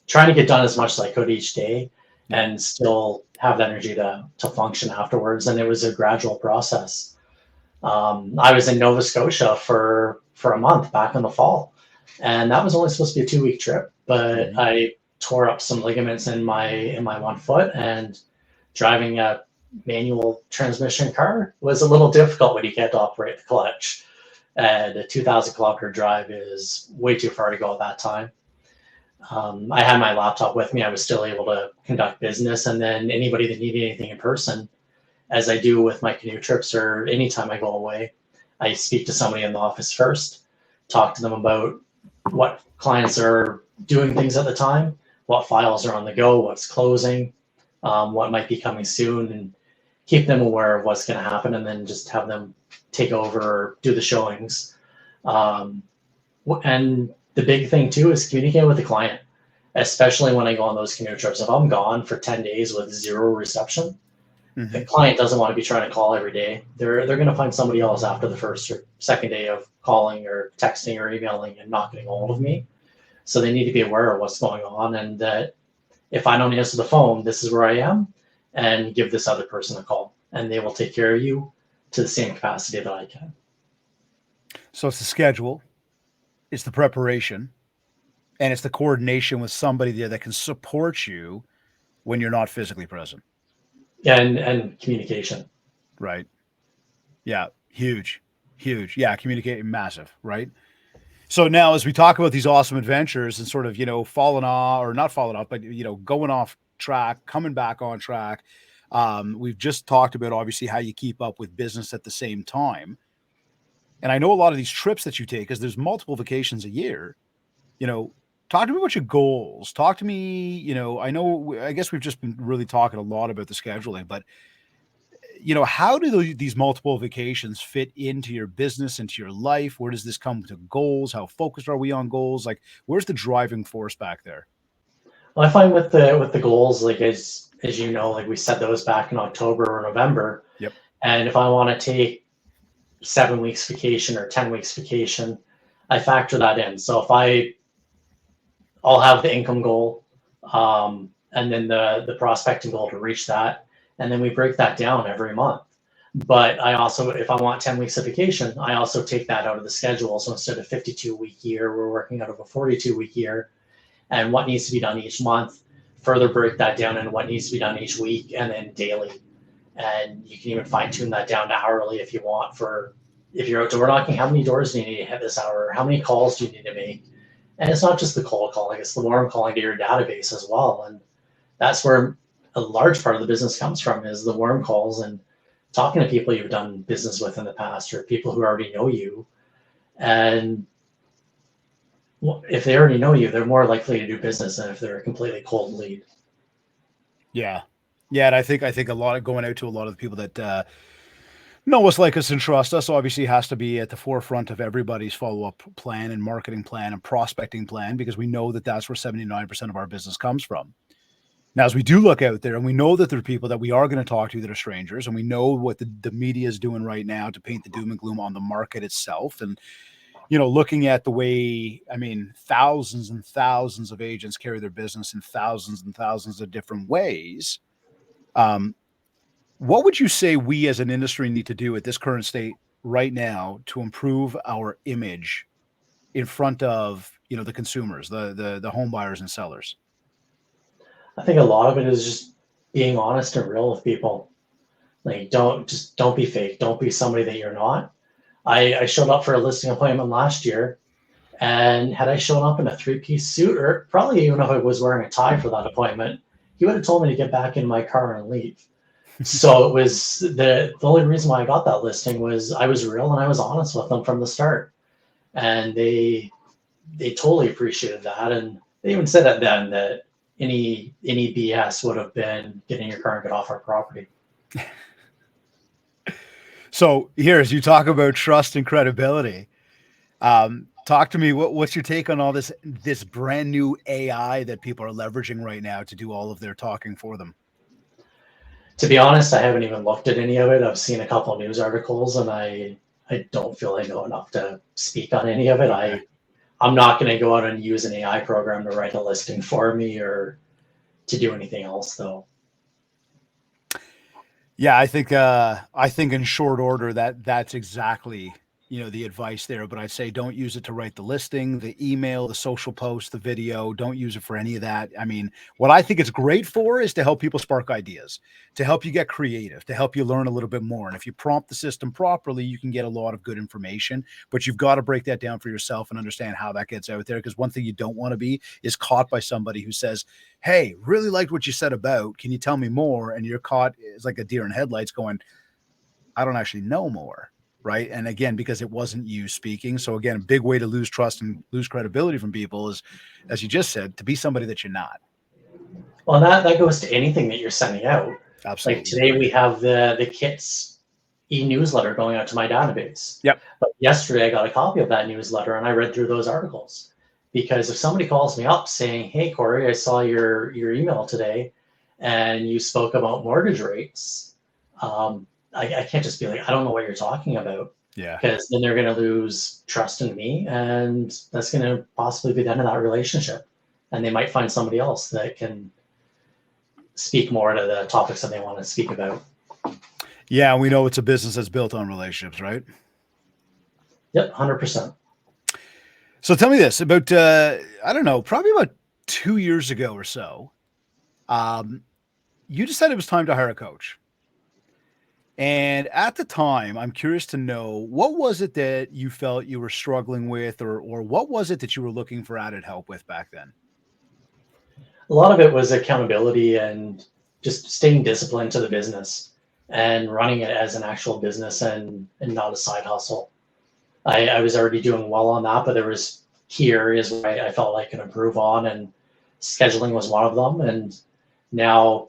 get done as much as I could each day, and still have the energy to function afterwards. And it was a gradual process. I was in Nova Scotia for a month back in the fall, and that was only supposed to be a 2-week trip, but I tore up some ligaments in my one foot, and driving a manual transmission car was a little difficult when you can't operate the clutch. And a 2,000-kilometer drive is way too far to go at that time. I had my laptop with me. I was still able to conduct business, and then anybody that needed anything in person, as I do with my canoe trips or anytime I go away, I speak to somebody in the office first, talk to them about what clients are doing things at the time, what files are on the go, what's closing, what might be coming soon, and keep them aware of what's going to happen, and then just have them take over or do the showings. And the big thing too is communicate with the client, especially when I go on those canoe trips. If I'm gone for 10 days with 0 reception, the client doesn't want to be trying to call every day. They're going to find somebody else after the first or second day of calling or texting or emailing and not getting a hold of me. So they need to be aware of what's going on, and that if I don't answer the phone, this is where I am, and give this other person a call, and they will take care of you to the same capacity that I can. So it's the schedule, it's the preparation, and it's the coordination with somebody there that can support you when you're not physically present. And communication. Right. Yeah. Huge. Huge. Yeah. Communicating massive. Right. So now, as we talk about these awesome adventures and sort of, falling off or not falling off, but, going off track, coming back on track, we've just talked about obviously how you keep up with business at the same time. And I know a lot of these trips that you take, because there's multiple vacations a year, you know, talk to me about your goals. Talk to me, I guess we've just been really talking a lot about the scheduling, but how do these multiple vacations fit into your business, into your life? Where does this come to goals? How focused are we on goals? Like, where's the driving force back there? Well, I find with the goals, like as you know, like we set those back in October or November, Yep. and if I want to take 7 weeks vacation or 10 weeks vacation, I factor that in. So if I'll have the income goal, and then the prospecting goal to reach that, and then we break that down every month. But I also, if I want 10 weeks of vacation, I also take that out of the schedule. So instead of 52-week year, we're working out of a 42-week year, and what needs to be done each month. Further break that down into what needs to be done each week, and then daily. And you can even fine tune that down to hourly if you want. For if you're out door knocking, how many doors do you need to hit this hour? How many calls do you need to make? And it's not just the cold calling; it's the warm calling to your database as well. And that's where a large part of the business comes from, is the warm calls and talking to people you've done business with in the past, or people who already know you. And if they already know you, they're more likely to do business than if they're a completely cold lead. Yeah. Yeah. And I think a lot of going out to a lot of the people that know us, like us, and trust us obviously has to be at the forefront of everybody's follow-up plan and marketing plan and prospecting plan, because we know that that's where 79% of our business comes from. Now, as we do look out there and we know that there are people that we are going to talk to that are strangers, and we know what the media is doing right now to paint the doom and gloom on the market itself. And, looking at the way, thousands and thousands of agents carry their business in thousands and thousands of different ways. Um, what would you say we as an industry need to do at this current state right now to improve our image in front of, the consumers, the home buyers and sellers? I think a lot of it is just being honest and real with people. Like don't be fake. Don't be somebody that you're not. I showed up for a listing appointment last year, and had I shown up in a three-piece suit, or probably even if I was wearing a tie for that appointment, he would have told me to get back in my car and leave. So it was the only reason why I got that listing was I was real and I was honest with them from the start, and they totally appreciated that. And they even said at then that any BS would have been getting your car and get off our property. So here, as you talk about trust and credibility, talk to me. What's your take on all this brand new AI that people are leveraging right now to do all of their talking for them? To be honest, I haven't even looked at any of it. I've seen a couple of news articles, and I don't feel I know enough to speak on any of it. Okay. I'm not going to go out and use an AI program to write a listing for me or to do anything else, though. Yeah, I think in short order that's exactly, the advice there. But I'd say don't use it to write the listing, the email, the social post, the video. Don't use it for any of that. What I think it's great for is to help people spark ideas, to help you get creative, to help you learn a little bit more. And if you prompt the system properly, you can get a lot of good information. But you've got to break that down for yourself and understand how that gets out there. Because one thing you don't want to be is caught by somebody who says, "Hey, really liked what you said about, can you tell me more?" And you're caught as like a deer in headlights going, "I don't actually know more." Right. And again, because it wasn't you speaking. So again, a big way to lose trust and lose credibility from people is, as you just said, to be somebody that you're not. Well, that goes to anything that you're sending out. Like Absolutely. today, we have the kits e-newsletter going out to my database. Yep. But yesterday, I got a copy of that newsletter and I read through those articles. Because if somebody calls me up saying, "Hey, Cory, I saw your email today, and you spoke about mortgage rates," I can't just be like, "I don't know what you're talking about," Yeah. because then they're going to lose trust in me, and that's going to possibly be the end of that relationship. And they might find somebody else that can speak more to the topics that they want to speak about. Yeah, we know it's a business that's built on relationships, right? Yep, 100%. So tell me this about, I don't know, probably about 2 years ago or so, um, you decided it was time to hire a coach. And at the time, I'm curious to know, what was it that you felt you were struggling with, or what was it that you were looking for added help with back then? A lot of it was accountability and just staying disciplined to the business and running it as an actual business and not a side hustle. I was already doing well on that, but there was key areas where I felt I could improve on, and scheduling was one of them. And now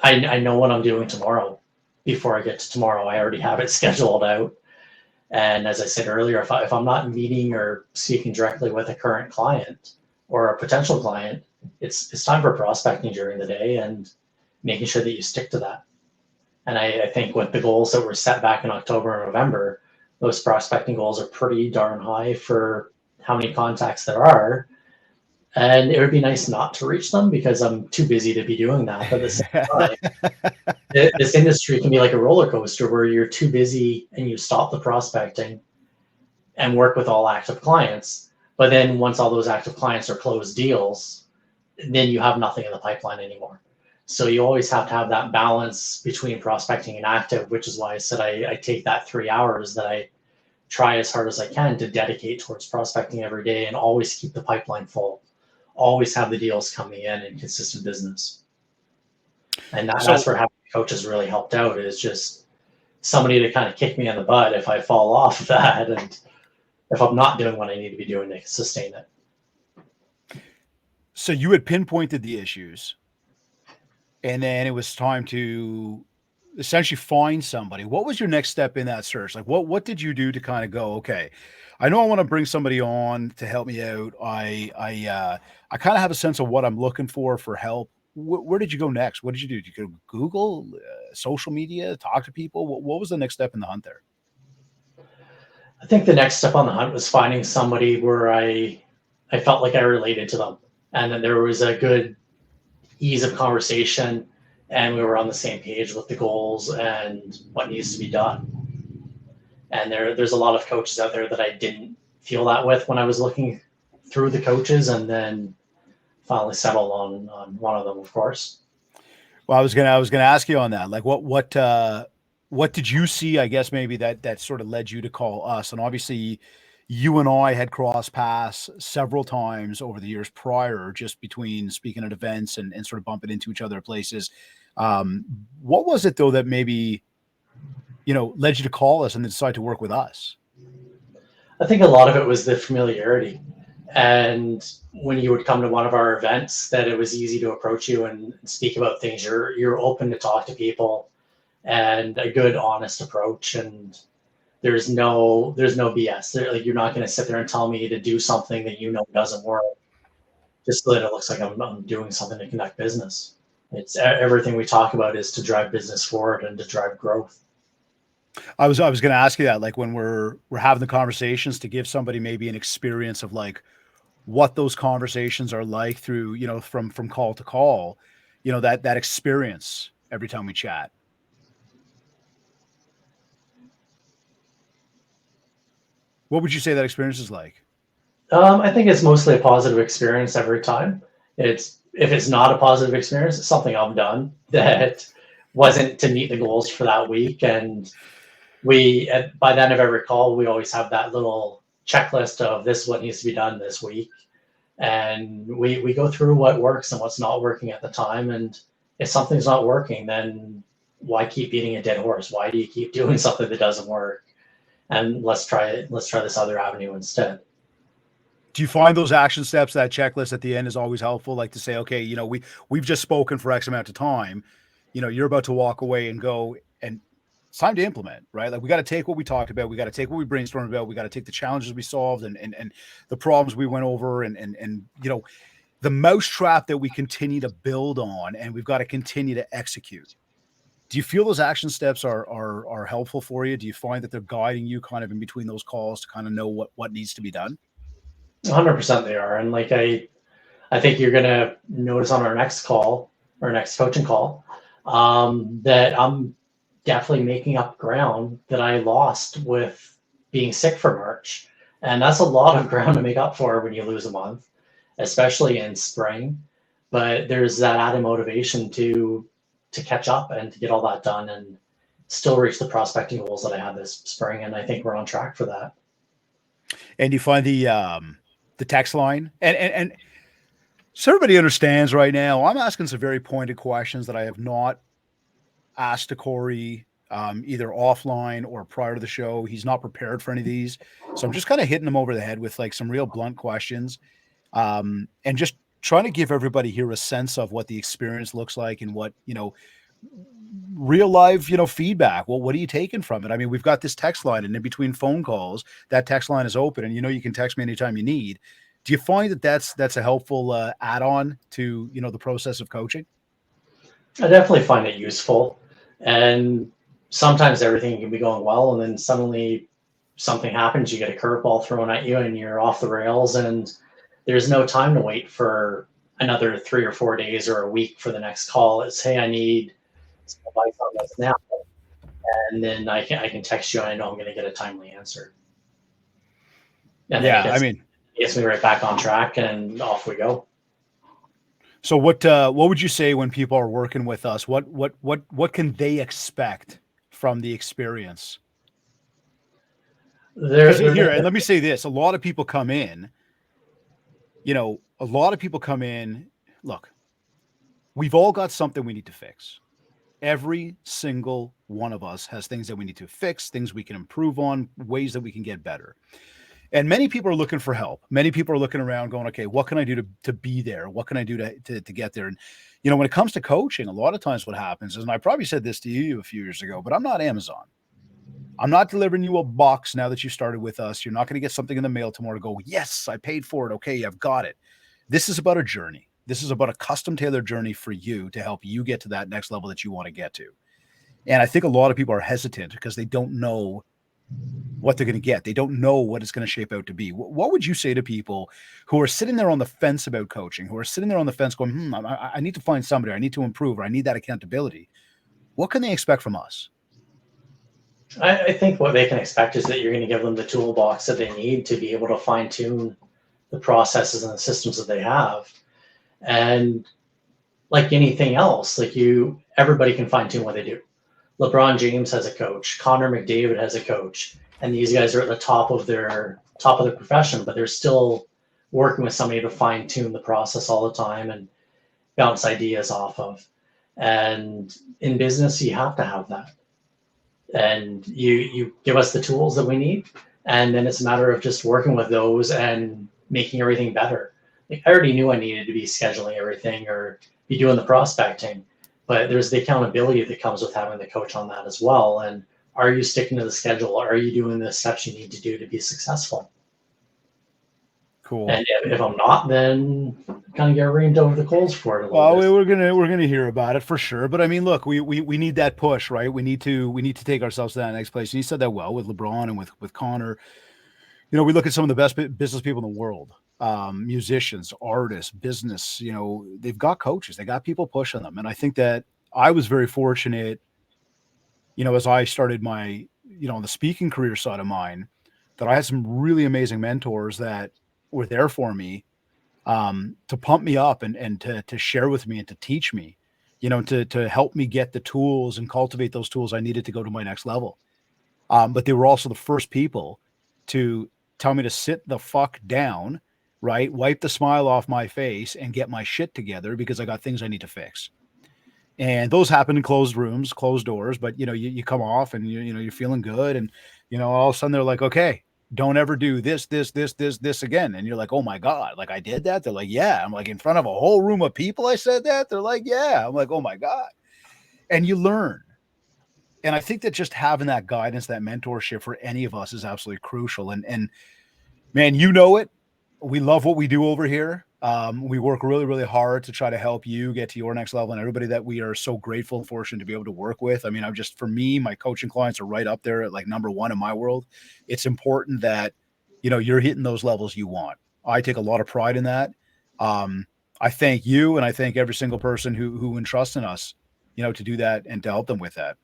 I know what I'm doing tomorrow. Before I get to tomorrow, I already have it scheduled out. And as I said earlier, if I'm not meeting or speaking directly with a current client or a potential client, it's time for prospecting during the day and making sure that you stick to that. And I think with the goals that were set back in October and November, those prospecting goals are pretty darn high for how many contacts there are. And it would be nice not to reach them because I'm too busy to be doing that. But at the same time, this industry can be like a roller coaster where you're too busy and you stop the prospecting and work with all active clients. But then once all those active clients are closed deals, then you have nothing in the pipeline anymore. So you always have to have that balance between prospecting and active, which is why I said I take that 3 hours that I try as hard as I can to dedicate towards prospecting every day and always keep the pipeline full, always have the deals coming in and consistent business. And that's So, where having coaches really helped out, is just somebody to kind of kick me in the butt if I fall off of that and if I'm not doing what I need to be doing to sustain it. so you had pinpointed the issues, and then it was time to essentially find somebody. What was your next step in that search? Like, what did you do to kind of go, okay, I know I want to bring somebody on to help me out. I kind of have a sense of what I'm looking for help. Where did you go next? What did you do? Did you go Google, social media, talk to people? What was the next step in the hunt there? I think the next step on the hunt was finding somebody where I felt like I related to them, and then there was a good ease of conversation, and we were on the same page with the goals and what needs to be done. And there's a lot of coaches out there that I didn't feel that with when I was looking through the coaches, and then finally settled on one of them, of course. Well, I was gonna ask you on that. Like, what did you see? I guess maybe that sort of led you to call us. And obviously, you and I had crossed paths several times over the years prior, just between speaking at events and sort of bumping into each other at places. Um, what was it though that maybe led you to call us and then decide to work with us? I think a lot of it was the familiarity. And when you would come to one of our events, that it was easy to approach you and speak about things. You're open to talk to people, and a good, honest approach. And there's no BS. Like, you're not going to sit there and tell me to do something that doesn't work just so that it looks like I'm doing something to conduct business. It's everything we talk about is to drive business forward and to drive growth. I was going to ask you that, like when we're having the conversations, to give somebody maybe an experience of like what those conversations are like through, from call to call, that experience every time we chat. What would you say that experience is like? I think it's mostly a positive experience every time. It's If it's not a positive experience, it's something I've done that wasn't to meet the goals for that week. And by the end of every call, we always have that little checklist of this is what needs to be done this week. And we go through what works and what's not working at the time. And if something's not working, then why keep beating a dead horse? Why do you keep doing something that doesn't work? And let's try it. Let's try this other avenue instead. Do you find those action steps, that checklist at the end, is always helpful? Like to say, okay, we've just spoken for X amount of time. You're about to walk away and go, and it's time to implement, right? Like we got to take what we talked about, we got to take what we brainstormed about, we got to take the challenges we solved and the problems we went over, and the mousetrap that we continue to build on, and we've got to continue to execute. Do you feel those action steps are helpful for you? Do you find that they're guiding you kind of in between those calls to kind of know what needs to be done? 100% they are. And like I think you're gonna notice on our next call, or next coaching call, that I'm definitely making up ground that I lost with being sick for March. And that's a lot of ground to make up for when you lose a month, especially in spring. But there's that added motivation to catch up and to get all that done and still reach the prospecting goals that I had this spring. And I think we're on track for that. And you find the text line, and so everybody understands right now. I'm asking some very pointed questions that I have not asked to Cory, either offline or prior to the show. He's not prepared for any of these, so I'm just kind of hitting him over the head with like some real blunt questions, and just trying to give everybody here a sense of what the experience looks like and what, real live, feedback. Well, what are you taking from it? I mean, we've got this text line, and in between phone calls, that text line is open, and you can text me anytime you need. Do you find that that's a helpful add-on to the process of coaching? I definitely find it useful. And sometimes everything can be going well, and then suddenly something happens, you get a curveball thrown at you, and you're off the rails, and there's no time to wait for another 3 or 4 days or a week for the next call. It's, hey, I need some advice on this now. And then I can text you, and I know I'm going to get a timely answer. And then Yeah, I mean, it gets me right back on track, and off we go. so what would you say when people are working with us? What can they expect from the experience? Because here, and let me say this: a lot of people come in. A lot of people come in. Look, we've all got something we need to fix. Every single one of us has things that we need to fix, things we can improve on, ways that we can get better. And many people are looking for help. Many people are looking around going, okay, what can I do to be there? What can I do to get there? And, when it comes to coaching, a lot of times what happens is, and I probably said this to you a few years ago, but I'm not Amazon. I'm not delivering you a box now that you started with us. You're not going to get something in the mail tomorrow to go, yes, I paid for it. Okay, I've got it. This is about a journey. This is about a custom tailored journey for you to help you get to that next level that you want to get to. And I think a lot of people are hesitant because they don't know what they're going to get. They don't know what it's going to shape out to be. What would you say to people who are sitting there on the fence about coaching, who are sitting there on the fence going, I need to find somebody, I need to improve, or I need that accountability? What can they expect from us? I think what they can expect is that you're going to give them the toolbox that they need to be able to fine tune the processes and the systems that they have. And like anything else, everybody can fine tune what they do. LeBron James has a coach, Connor McDavid has a coach, and these guys are at the top of their profession, but they're still working with somebody to fine tune the process all the time and bounce ideas off of. And in business, you have to have that. And you give us the tools that we need, and then it's a matter of just working with those and making everything better. I already knew I needed to be scheduling everything or be doing the prospecting, but there's the accountability that comes with having the coach on that as well. And are you sticking to the schedule? Are you doing the steps you need to do to be successful? Cool. And if I'm not, then kind of get rained over the coals for it a little bit. We're gonna hear about it for sure. But I mean, look, we need that push, right? We need to take ourselves to that next place. And you said that well with LeBron and with Connor. We look at some of the best business people in the world, musicians, artists, business. They've got coaches, they got people pushing them. And I think that I was very fortunate, as I started my, the speaking career side of mine, that I had some really amazing mentors that were there for me, to pump me up and to share with me and to teach me, to help me get the tools and cultivate those tools I needed to go to my next level. But they were also the first people to tell me to sit the fuck down, right? Wipe the smile off my face and get my shit together because I got things I need to fix. And those happen in closed rooms, closed doors, but you come off and you're feeling good. And, all of a sudden they're like, okay, don't ever do this again. And you're like, oh my God, like I did that. They're like, yeah. I'm like, in front of a whole room of people, I said that. They're like, yeah. I'm like, oh my God. And you learn. And I think that just having that guidance, that mentorship for any of us is absolutely crucial. And man, it. We love what we do over here. We work really, really hard to try to help you get to your next level, and everybody that we are so grateful and fortunate to be able to work with. I mean, for me, my coaching clients are right up there at like number one in my world. It's important that, you're hitting those levels you want. I take a lot of pride in that. I thank you, and I thank every single person who entrusts in us, to do that and to help them with that.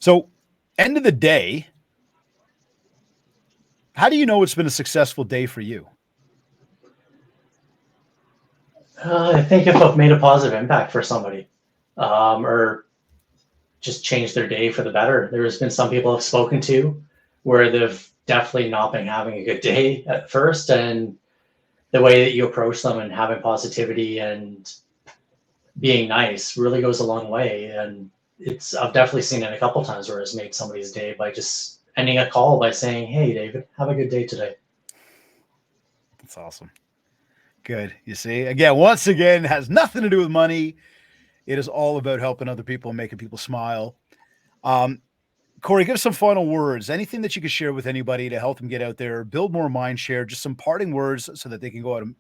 So, end of the day, how do you know it's been a successful day for you? I think if I've made a positive impact for somebody, or just changed their day for the better. There's been some people I've spoken to where they've definitely not been having a good day at first, and the way that you approach them and having positivity and being nice really goes a long way. And I've definitely seen it a couple times where it's made somebody's day by just ending a call by saying, "Hey, David, have a good day today." That's awesome. Good. You see, again, once again, has nothing to do with money. It is all about helping other people and making people smile. Cory, give some final words. Anything that you could share with anybody to help them get out there, build more mind share, just some parting words so that they can go out and,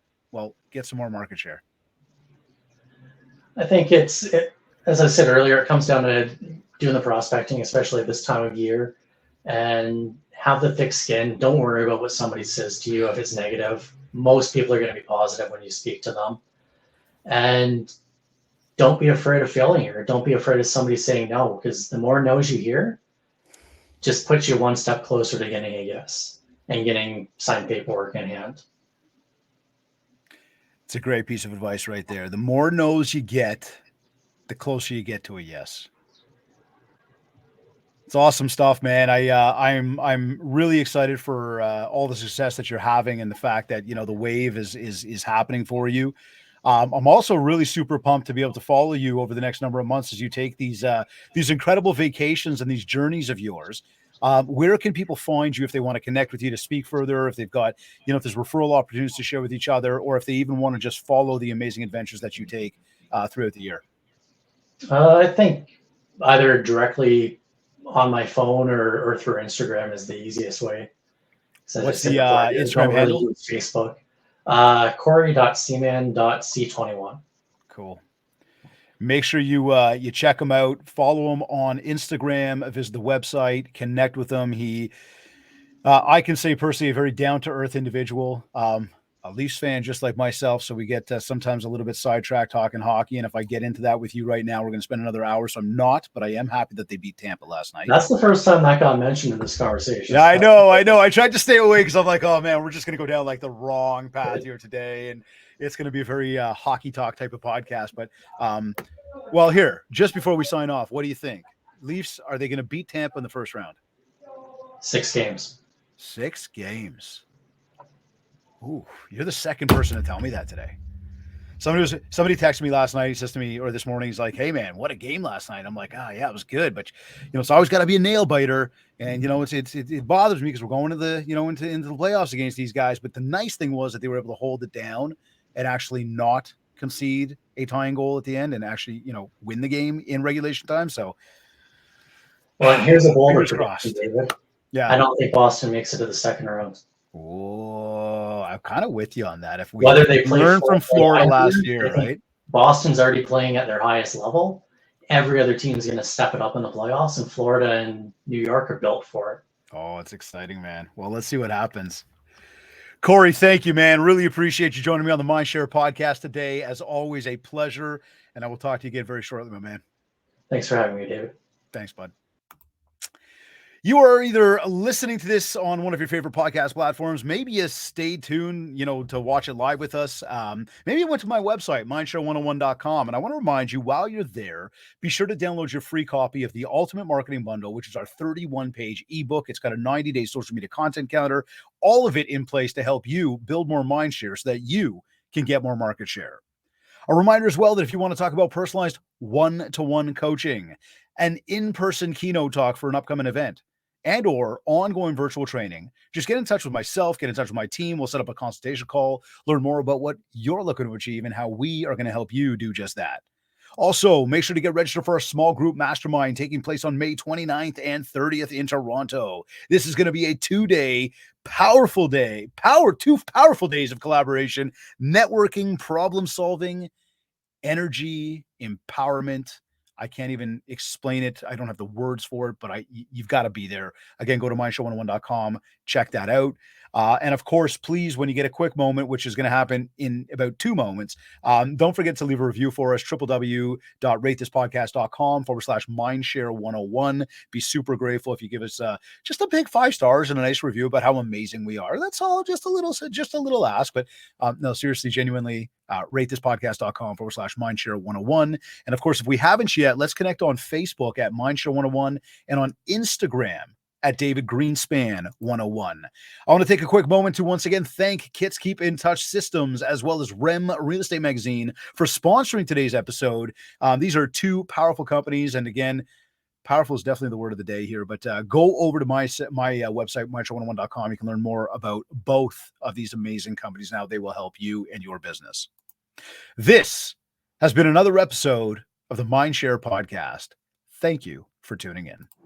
get some more market share. I think as I said earlier, it comes down to doing the prospecting, especially this time of year, and have the thick skin. Don't worry about what somebody says to you if it's negative. Most people are going to be positive when you speak to them. And don't be afraid of failing or don't be afraid of somebody saying no, because the more no's you hear, just puts you one step closer to getting a yes and getting signed paperwork in hand. It's a great piece of advice right there. The more no's you get, the closer you get to a yes. It's awesome stuff, man. I'm really excited for all the success that you're having and the fact that the wave is happening for you. I'm also really super pumped to be able to follow you over the next number of months as you take these incredible vacations and these journeys of yours. Where can people find you if they want to connect with you to speak further, if they've got, if there's referral opportunities to share with each other, or if they even want to just follow the amazing adventures that you take throughout the year? I think either directly on my phone or through Instagram is the easiest way. So What's just the Instagram don't really handle? use Facebook. Cory.Seaman.C21. Cool. Make sure you check him out, follow him on Instagram, visit the website, connect with him. I can say personally, a very down to earth individual. A Leafs fan just like myself, so we get sometimes a little bit sidetracked talking hockey. And if I get into that with you right now, we're going to spend another hour. So I'm not, but I am happy that they beat Tampa last night. That's the first time that got mentioned in this conversation. Yeah, I know. I tried to stay away because I'm like, oh man, we're just going to go down like the wrong path here today, and it's going to be a very hockey talk type of podcast. But well, here, just before we sign off, what do you think? Leafs, are they going to beat Tampa in the first round? 6 games. 6 games. Ooh, you're the second person to tell me that today. Somebody texted me last night. He says to me, or this morning, he's like, "Hey man, what a game last night." I'm like, "Ah, yeah, it was good, but it's always got to be a nail biter." And it bothers me because we're going to the into the playoffs against these guys. But the nice thing was that they were able to hold it down and actually not concede a tying goal at the end and actually win the game in regulation time. So, Well, and here's a bolder fingers prediction, crossed. David. Yeah. I don't think Boston makes it to the second round. Oh, I'm kind of with you on that. If we Whether they play learn from Florida last I year, think right? Boston's already playing at their highest level. Every other team's going to step it up in the playoffs, and Florida and New York are built for it. Oh, it's exciting, man. Well, let's see what happens. Cory, thank you, man. Really appreciate you joining me on the Mindshare podcast today. As always, a pleasure. And I will talk to you again very shortly, my man. Thanks for having me, David. Thanks, bud. You are either listening to this on one of your favorite podcast platforms. Maybe you stayed tuned, to watch it live with us. Maybe you went to my website, mindshare101.com. And I want to remind you, while you're there, be sure to download your free copy of the Ultimate Marketing Bundle, which is our 31-page ebook. It's got a 90-day social media content counter, all of it in place to help you build more mind share so that you can get more market share. A reminder as well that if you want to talk about personalized one-to-one coaching, an in-person keynote talk for an upcoming event, and or ongoing virtual training, just get in touch with myself, get in touch with my team. We'll set up a consultation call, learn more about what you're looking to achieve and how we are going to help you do just that. Also, make sure to get registered for a small group mastermind taking place on May 29th and 30th in Toronto. This is going to be a 2-day powerful day, two powerful days of collaboration, networking, problem solving, energy, empowerment. I can't even explain it. I don't have the words for it, but you've got to be there. Again, go to mindshare101.com, check that out. And of course, please, when you get a quick moment, which is going to happen in about 2 moments, don't forget to leave a review for us, www.ratethispodcast.com/mindshare101. Be super grateful if you give us just a big 5 stars and a nice review about how amazing we are. That's all, just a little ask, but no, seriously, genuinely, ratethispodcast.com/mindshare101. And of course, if we haven't yet, let's connect on Facebook at Mindshare101 and on Instagram at David Greenspan 101. I want to take a quick moment to once again thank Kits Keep in Touch Systems as well as REM Real Estate Magazine for sponsoring today's episode. These are 2 powerful companies, and again, powerful is definitely the word of the day here, but go over to my website, mindshare101.com. You can learn more about both of these amazing companies. Now they will help you and your business. This has been another episode of the Mindshare podcast. Thank you for tuning in.